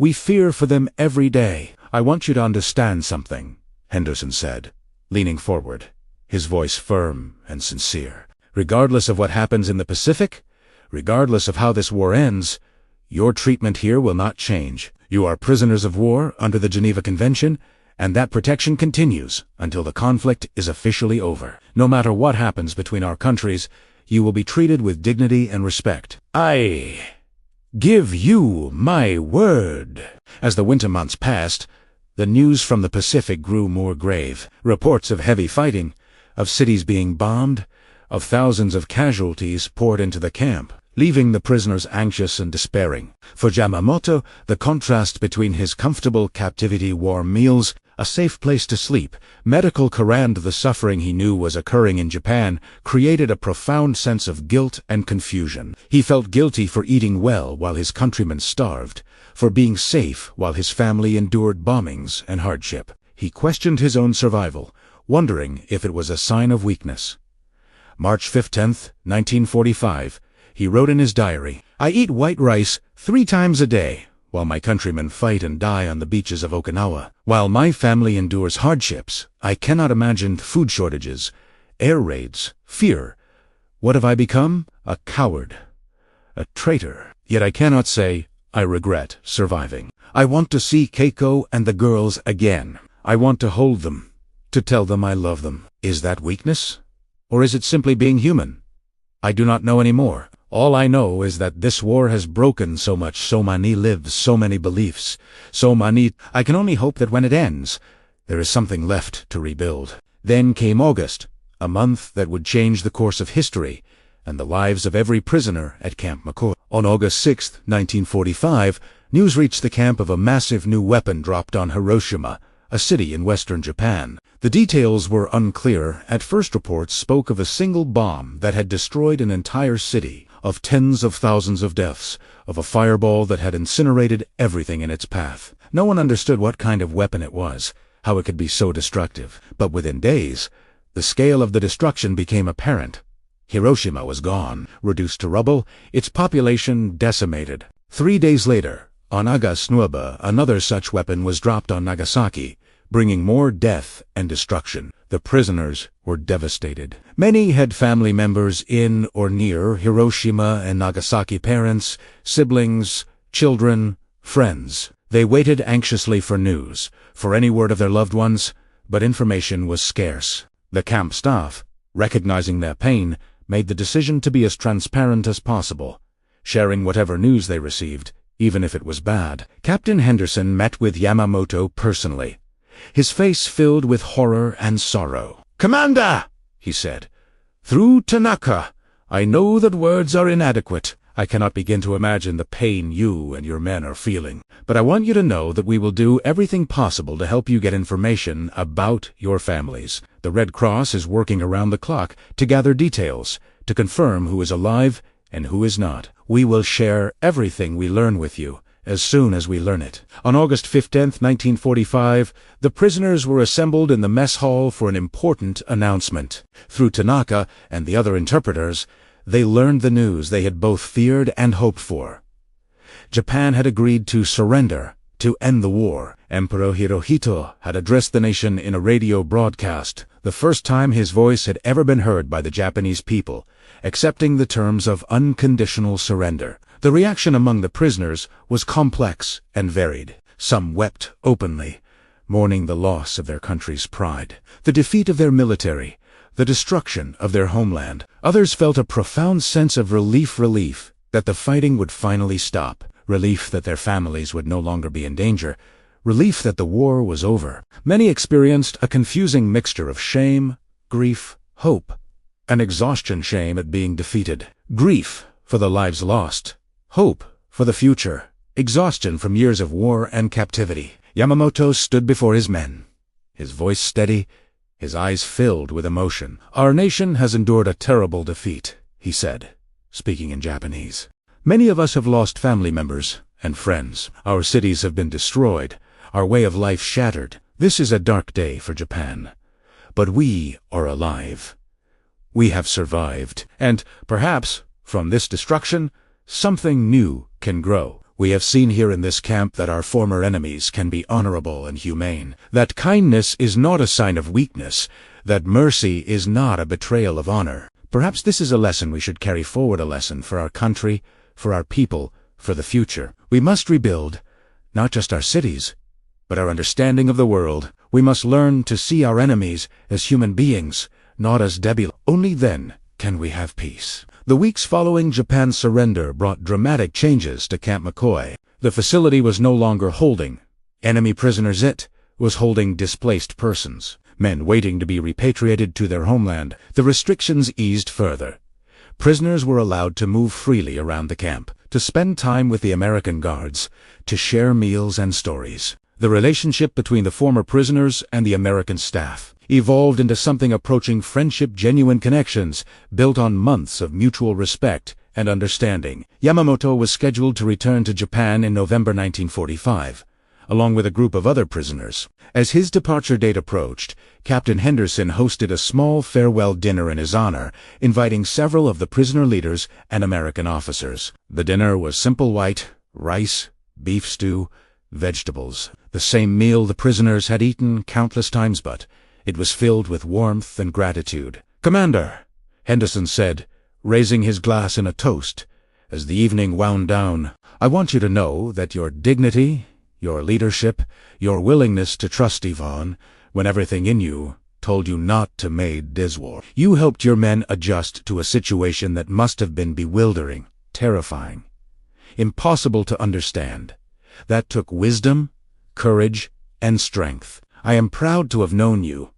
We fear for them every day. I want you to understand something," Henderson said, leaning forward, his voice firm and sincere. "Regardless of what happens in the Pacific, regardless of how this war ends, your treatment here will not change. You are prisoners of war under the Geneva Convention, and that protection continues until the conflict is officially over. No matter what happens between our countries, you will be treated with dignity and respect. I give you my word." As the winter months passed, the news from the Pacific grew more grave. Reports of heavy fighting, of cities being bombed, of thousands of casualties poured into the camp, leaving the prisoners anxious and despairing. For Yamamoto, the contrast between his comfortable captivity, warm meals, a safe place to sleep, medical care, and the suffering he knew was occurring in Japan created a profound sense of guilt and confusion. He felt guilty for eating well while his countrymen starved, for being safe while his family endured bombings and hardship. He questioned his own survival, wondering if it was a sign of weakness. March 15, 1945, he wrote in his diary, "I eat white rice 3 times a day, while my countrymen fight and die on the beaches of Okinawa. While my family endures hardships, I cannot imagine food shortages, air raids, fear. What have I become? A coward, a traitor. Yet I cannot say I regret surviving. I want to see Keiko and the girls again. I want to hold them, to tell them I love them." Is that weakness? Or is it simply being human? I do not know anymore. All I know is that this war has broken so much, so many lives, so many beliefs, so many. I can only hope that when it ends, there is something left to rebuild. Then came August, a month that would change the course of history and the lives of every prisoner at Camp McCoy. On August 6, 1945, news reached the camp of a massive new weapon dropped on Hiroshima, a city in western Japan. The details were unclear. At first, reports spoke of a single bomb that had destroyed an entire city, of tens of thousands of deaths, of a fireball that had incinerated everything in its path. No one understood what kind of weapon it was, how it could be so destructive. But within days, the scale of the destruction became apparent. Hiroshima was gone, reduced to rubble, its population decimated. 3 days later, on August 9, another such weapon was dropped on Nagasaki, bringing more death and destruction. The prisoners were devastated. Many had family members in or near Hiroshima and Nagasaki, parents, siblings, children, friends. They waited anxiously for news, for any word of their loved ones, but information was scarce. The camp staff, recognizing their pain, made the decision to be as transparent as possible, sharing whatever news they received, even if it was bad. Captain Henderson met with Yamamoto personally, his face filled with horror and sorrow. "Commander," he said, "through Tanaka, I know that words are inadequate. I cannot begin to imagine the pain you and your men are feeling. But I want you to know that we will do everything possible to help you get information about your families. The Red Cross is working around the clock to gather details, to confirm who is alive and who is not. We will share everything we learn with you, as soon as we learn it." On August 15, 1945, the prisoners were assembled in the mess hall for an important announcement. Through Tanaka and the other interpreters, they learned the news they had both feared and hoped for. Japan had agreed to surrender, to end the war. Emperor Hirohito had addressed the nation in a radio broadcast, the first time his voice had ever been heard by the Japanese people, accepting the terms of unconditional surrender. The reaction among the prisoners was complex and varied. Some wept openly, mourning the loss of their country's pride, the defeat of their military, the destruction of their homeland. Others felt a profound sense of relief that the fighting would finally stop, relief that their families would no longer be in danger, relief that the war was over. Many experienced a confusing mixture of shame, grief, hope, and exhaustion. Shame at being defeated, grief for the lives lost, hope for the future, exhaustion from years of war and captivity. Yamamoto stood before his men, his voice steady, his eyes filled with emotion. "Our nation has endured a terrible defeat," he said, speaking in Japanese. "Many of us have lost family members and friends. Our cities have been destroyed, our way of life shattered. This is a dark day for Japan. But we are alive. We have survived, and perhaps, from this destruction, something new can grow. We have seen here in this camp that our former enemies can be honorable and humane, that kindness is not a sign of weakness, that mercy is not a betrayal of honor. Perhaps this is a lesson we should carry forward, a lesson for our country, for our people, for the future. We must rebuild, not just our cities, but our understanding of the world. We must learn to see our enemies as human beings, not as debiles. Only then can we have peace." The weeks following Japan's surrender brought dramatic changes to Camp McCoy. The facility was no longer holding enemy prisoners. It was holding displaced persons, men waiting to be repatriated to their homeland. The restrictions eased further. Prisoners were allowed to move freely around the camp, to spend time with the American guards, to share meals and stories. The relationship between the former prisoners and the American staff evolved into something approaching friendship, genuine connections built on months of mutual respect and understanding. Yamamoto was scheduled to return to Japan in November 1945, along with a group of other prisoners. As his departure date approached, Captain Henderson hosted a small farewell dinner in his honor, inviting several of the prisoner leaders and American officers. The dinner was simple: white rice, beef stew, vegetables. The same meal the prisoners had eaten countless times, but it was filled with warmth and gratitude. "Commander," Henderson said, raising his glass in a toast, as the evening wound down, "I want you to know that your dignity, your leadership, your willingness to trust Yvonne, when everything in you told you not to, made this war. You helped your men adjust to a situation that must have been bewildering, terrifying, impossible to understand. That took wisdom, courage, and strength. I am proud to have known you,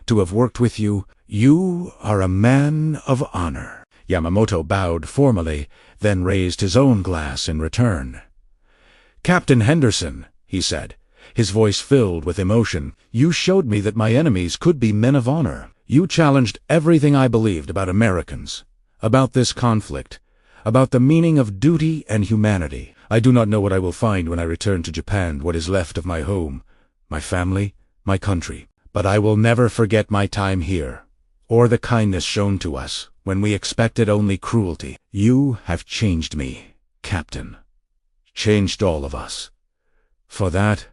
to have worked with you. You are a man of honor." Yamamoto bowed formally, then raised his own glass in return. "Captain Henderson," he said, his voice filled with emotion, "you showed me that my enemies could be men of honor. You challenged everything I believed about Americans, about this conflict, about the meaning of duty and humanity. I do not know what I will find when I return to Japan, what is left of my home, my family, my country. But I will never forget my time here, or the kindness shown to us when we expected only cruelty. You have changed me, Captain. Changed all of us. For that,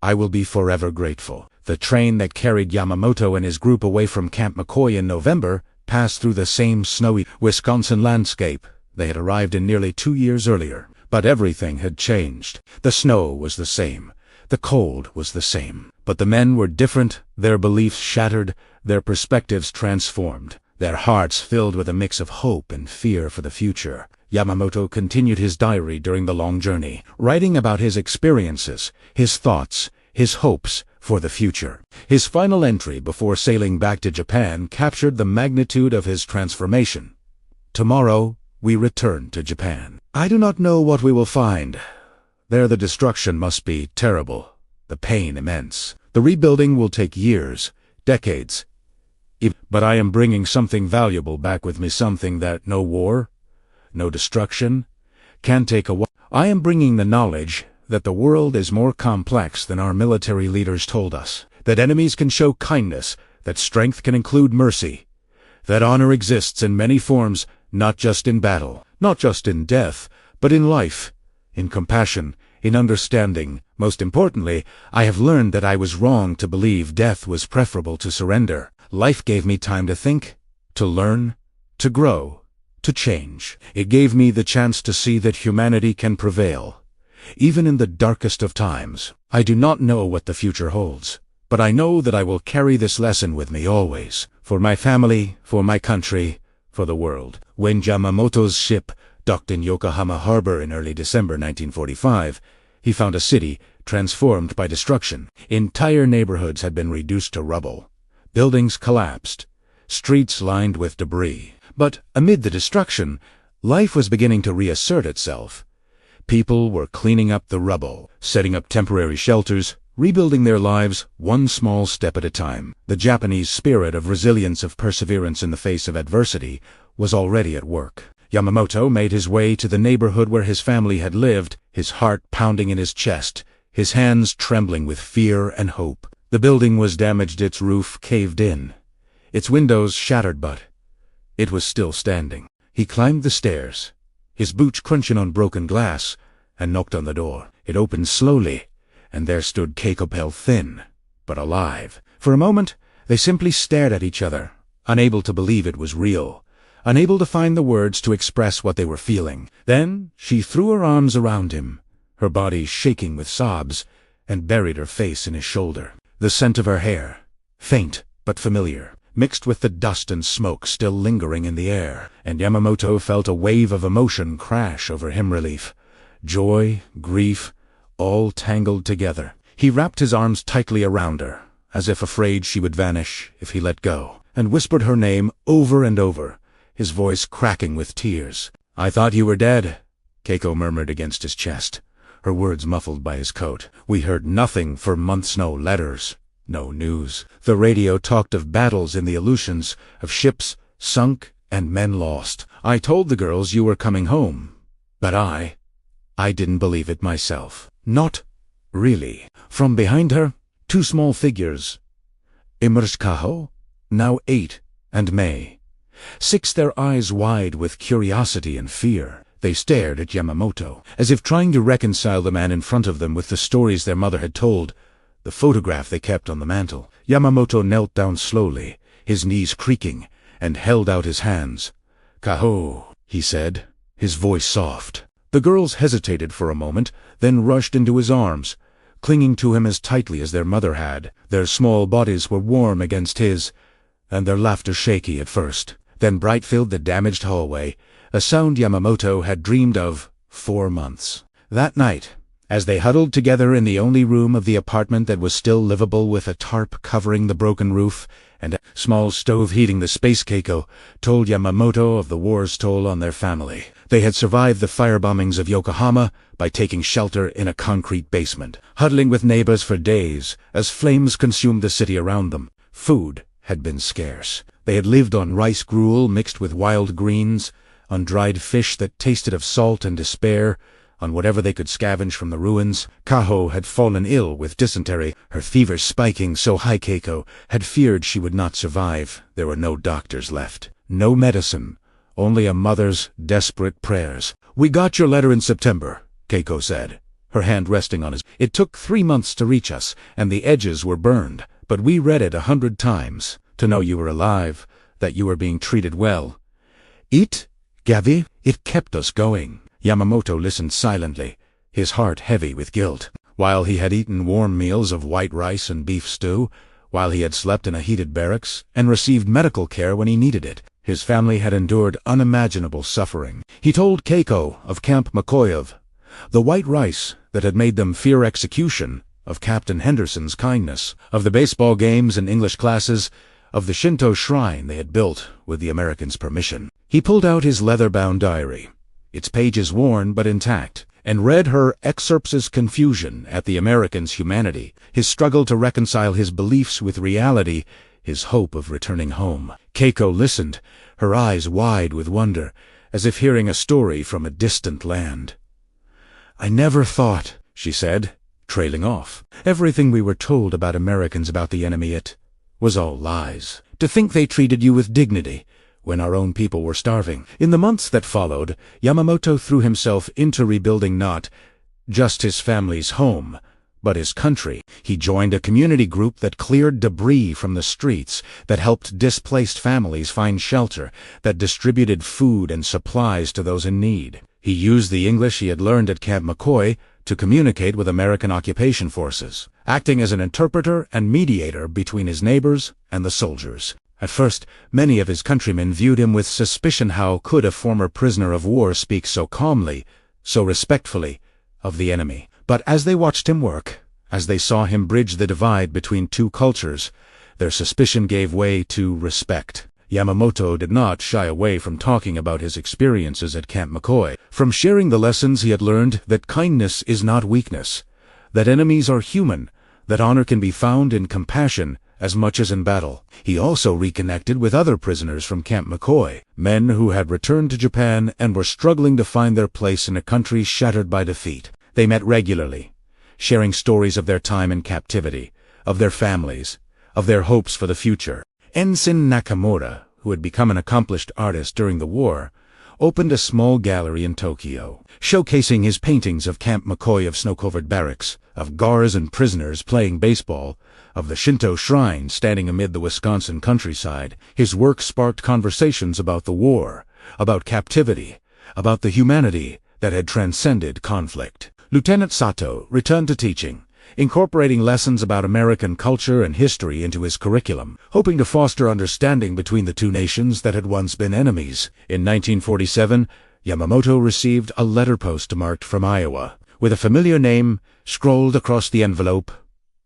I will be forever grateful." The train that carried Yamamoto and his group away from Camp McCoy in November passed through the same snowy Wisconsin landscape they had arrived in nearly 2 years earlier. But everything had changed. The snow was the same. The cold was the same. But the men were different, their beliefs shattered, their perspectives transformed, their hearts filled with a mix of hope and fear for the future. Yamamoto continued his diary during the long journey, writing about his experiences, his thoughts, his hopes for the future. His final entry before sailing back to Japan captured the magnitude of his transformation. "Tomorrow, we return to Japan. I do not know what we will find. There the destruction must be terrible, the pain immense. The rebuilding will take years, decades. But I am bringing something valuable back with me, something that no war, no destruction, can take away. I am bringing the knowledge that the world is more complex than our military leaders told us, that enemies can show kindness, that strength can include mercy, that honor exists in many forms, not just in battle, not just in death, but in life, in compassion, in understanding. Most importantly, I have learned that I was wrong to believe death was preferable to surrender. Life gave me time to think, to learn, to grow, to change. It gave me the chance to see that humanity can prevail. even in the darkest of times. I do not know what the future holds, but I know that I will carry this lesson with me always, for my family, for my country, for the world. When Yamamoto's ship docked in Yokohama harbor in early December 1945, he found a city transformed by destruction. Entire neighborhoods had been reduced to rubble. Buildings collapsed, streets lined with debris. But amid the destruction, life was beginning to reassert itself. People were cleaning up the rubble, setting up temporary shelters, rebuilding their lives one small step at a time. The Japanese spirit of resilience, of perseverance in the face of adversity, was already at work. Yamamoto made his way to the neighborhood where his family had lived, his heart pounding in his chest, his hands trembling with fear and hope. The building was damaged, its roof caved in, its windows shattered, but it was still standing. He climbed the stairs, his boots crunching on broken glass, and knocked on the door. It opened slowly, and there stood Keiko, pale, thin, but alive. For a moment, they simply stared at each other, unable to believe it was real, unable to find the words to express what they were feeling. Then she threw her arms around him, her body shaking with sobs, and buried her face in his shoulder. The scent of her hair, faint but familiar, mixed with the dust and smoke still lingering in the air, and Yamamoto felt a wave of emotion crash over him. Relief, joy, grief, all tangled together. He wrapped his arms tightly around her, as if afraid she would vanish if he let go, and whispered her name over and over, his voice cracking with tears. "I thought you were dead," Keiko murmured against his chest, her words muffled by his coat. "We heard nothing for months, no letters, no news. The radio talked of battles in the Aleutians, of ships sunk and men lost. I told the girls you were coming home, but I didn't believe it myself." Not really. From behind her, two small figures emerged: Kaho, now 8, and May. 6, their eyes wide with curiosity and fear. They stared at Yamamoto, as if trying to reconcile the man in front of them with the stories their mother had told, the photograph they kept on the mantel. Yamamoto knelt down slowly, his knees creaking, and held out his hands. "Kaho," he said, his voice soft. The girls hesitated for a moment, then rushed into his arms, clinging to him as tightly as their mother had. Their small bodies were warm against his, and their laughter shaky at first. Then bright filled the damaged hallway, a sound Yamamoto had dreamed of 4 months. That night, as they huddled together in the only room of the apartment that was still livable, with a tarp covering the broken roof and a small stove heating the space, Keiko told Yamamoto of the war's toll on their family. They had survived the firebombings of Yokohama by taking shelter in a concrete basement, huddling with neighbors for days as flames consumed the city around them. Food had been scarce. They had lived on rice gruel mixed with wild greens, on dried fish that tasted of salt and despair, on whatever they could scavenge from the ruins. Kaho had fallen ill with dysentery, her fever spiking so high Keiko had feared she would not survive. There were no doctors left, no medicine, only a mother's desperate prayers. "We got your letter in September," Keiko said, her hand resting on his. "It took 3 months to reach us, and the edges were burned, but we read it 100 times, to know you were alive, that you were being treated well. It, Gavi, it kept us going." Yamamoto listened silently, his heart heavy with guilt. While he had eaten warm meals of white rice and beef stew, while he had slept in a heated barracks and received medical care when he needed it, his family had endured unimaginable suffering. He told Keiko of Camp McCoy, of the white rice that had made them fear execution, of Captain Henderson's kindness, of the baseball games and English classes, of the Shinto shrine they had built with the Americans' permission. He pulled out his leather-bound diary, its pages worn but intact, and read her excerpts' confusion at the Americans' humanity, his struggle to reconcile his beliefs with reality, his hope of returning home. Keiko listened, her eyes wide with wonder, as if hearing a story from a distant land. "I never thought," she said, trailing off. "Everything we were told about Americans, about the enemy, it was all lies. To think they treated you with dignity when our own people were starving." In the months that followed, Yamamoto threw himself into rebuilding not just his family's home, but his country. He joined a community group that cleared debris from the streets, that helped displaced families find shelter, that distributed food and supplies to those in need. He used the English he had learned at Camp McCoy to communicate with American occupation forces, acting as an interpreter and mediator between his neighbors and the soldiers. At first, many of his countrymen viewed him with suspicion. How could a former prisoner of war speak so calmly, so respectfully, of the enemy? But as they watched him work, as they saw him bridge the divide between two cultures, their suspicion gave way to respect. Yamamoto did not shy away from talking about his experiences at Camp McCoy, from sharing the lessons he had learned that kindness is not weakness, that enemies are human, that honor can be found in compassion as much as in battle. He also reconnected with other prisoners from Camp McCoy, men who had returned to Japan and were struggling to find their place in a country shattered by defeat. They met regularly, sharing stories of their time in captivity, of their families, of their hopes for the future. Ensign Nakamura, who had become an accomplished artist during the war, opened a small gallery in Tokyo, showcasing his paintings of Camp McCoy, of snow-covered barracks, of guards and prisoners playing baseball, of the Shinto shrine standing amid the Wisconsin countryside. His work sparked conversations about the war, about captivity, about the humanity that had transcended conflict. Lieutenant Sato returned to teaching, incorporating lessons about American culture and history into his curriculum, hoping to foster understanding between the two nations that had once been enemies. In 1947, Yamamoto received a letter postmarked from Iowa, with a familiar name scrolled across the envelope: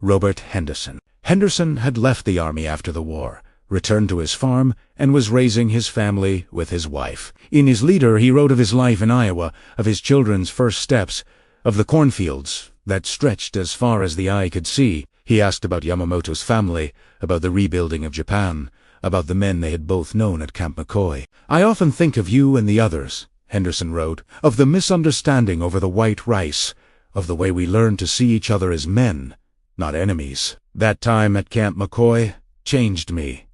Robert Henderson. Henderson had left the army after the war, returned to his farm, and was raising his family with his wife. In his letter, he wrote of his life in Iowa, of his children's first steps, of the cornfields that stretched as far as the eye could see. He asked about Yamamoto's family, about the rebuilding of Japan, about the men they had both known at Camp McCoy. "I often think of you and the others," Henderson wrote, "of the misunderstanding over the white rice, of the way we learned to see each other as men, not enemies. That time at Camp McCoy changed me.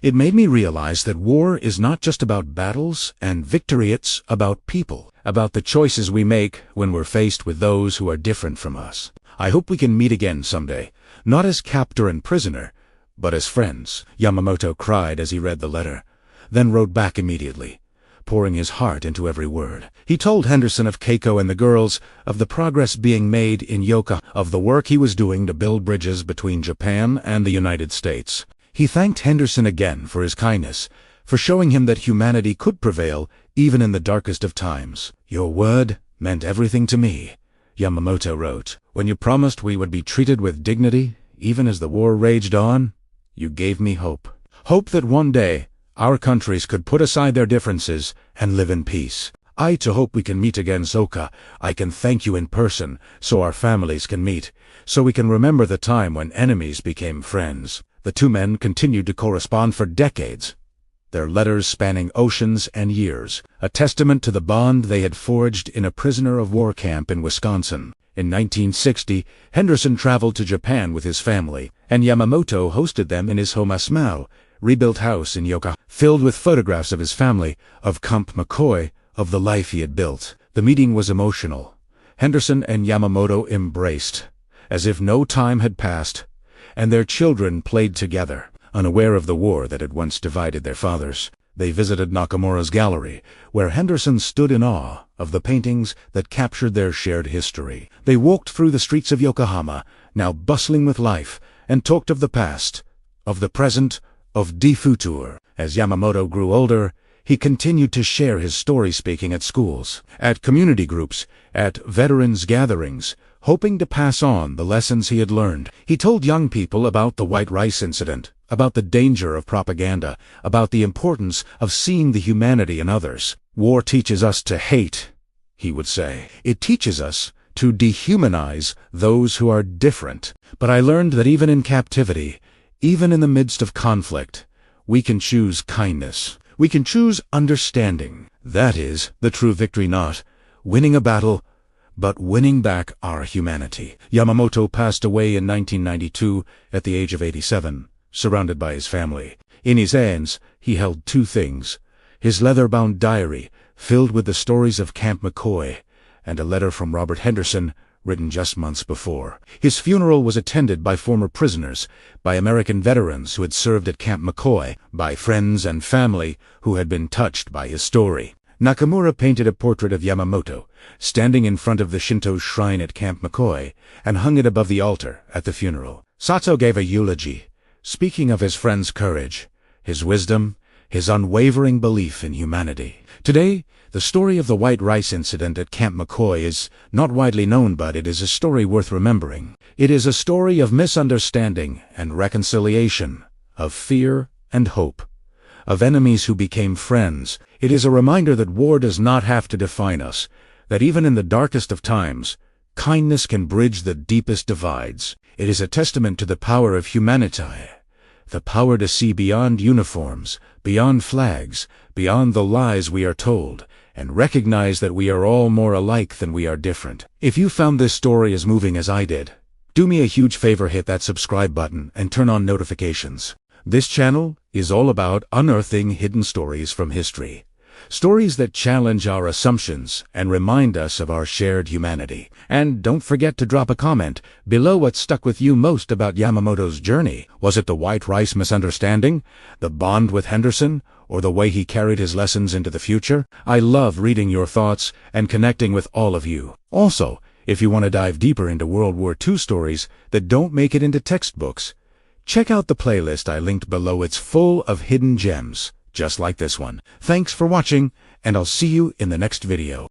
It made me realize that war is not just about battles and victory, it's about people, about the choices we make when we're faced with those who are different from us. I hope we can meet again someday, not as captor and prisoner, but as friends." Yamamoto cried as he read the letter, then wrote back immediately, pouring his heart into every word. He told Henderson of Keiko and the girls, of the progress being made in Yokohama, of the work he was doing to build bridges between Japan and the United States. He thanked Henderson again for his kindness, for showing him that humanity could prevail even in the darkest of times. "Your word meant everything to me," Yamamoto wrote. "When you promised we would be treated with dignity, even as the war raged on, you gave me hope. Hope that one day our countries could put aside their differences and live in peace. I too hope we can meet again, Soka. I can thank you in person, so our families can meet, so we can remember the time when enemies became friends." The two men continued to correspond for decades, their letters spanning oceans and years, a testament to the bond they had forged in a prisoner of war camp in Wisconsin. In 1960, Henderson traveled to Japan with his family, and Yamamoto hosted them in his Homasmao, rebuilt house in Yokohama, filled with photographs of his family, of Camp McCoy, of the life he had built. The meeting was emotional. Henderson and Yamamoto embraced, as if no time had passed, and their children played together. Unaware of the war that had once divided their fathers, they visited Nakamura's gallery, where Henderson stood in awe of the paintings that captured their shared history. They walked through the streets of Yokohama, now bustling with life, and talked of the past, of the present, of the future. As Yamamoto grew older, he continued to share his story, speaking at schools, at community groups, at veterans gatherings, hoping to pass on the lessons he had learned. He told young people about the white rice incident, about the danger of propaganda, about the importance of seeing the humanity in others. "War teaches us to hate," he would say. "It teaches us to dehumanize those who are different. But I learned that even in captivity, even in the midst of conflict, we can choose kindness. We can choose understanding. That is the true victory, not winning a battle, but winning back our humanity." Yamamoto passed away in 1992 at the age of 87, surrounded by his family. In his hands, he held two things: his leather-bound diary, filled with the stories of Camp McCoy, and a letter from Robert Henderson, written just months before. His funeral was attended by former prisoners, by American veterans who had served at Camp McCoy, by friends and family who had been touched by his story. Nakamura painted a portrait of Yamamoto, standing in front of the Shinto shrine at Camp McCoy, and hung it above the altar at the funeral. Sato gave a eulogy, speaking of his friend's courage, his wisdom, his unwavering belief in humanity. Today, the story of the white rice incident at Camp McCoy is not widely known, but it is a story worth remembering. It is a story of misunderstanding and reconciliation, of fear and hope, of enemies who became friends. It is a reminder that war does not have to define us, that even in the darkest of times, kindness can bridge the deepest divides. It is a testament to the power of humanity, the power to see beyond uniforms, beyond flags, beyond the lies we are told, and recognize that we are all more alike than we are different. If you found this story as moving as I did, do me a huge favor, hit that subscribe button and turn on notifications. This channel is all about unearthing hidden stories from history. Stories that challenge our assumptions and remind us of our shared humanity. And don't forget to drop a comment below what stuck with you most about Yamamoto's journey. Was it the white rice misunderstanding, the bond with Henderson, or the way he carried his lessons into the future? I love reading your thoughts and connecting with all of you. Also, if you want to dive deeper into World War II stories that don't make it into textbooks, check out the playlist I linked below. It's full of hidden gems, just like this one. Thanks for watching, and I'll see you in the next video.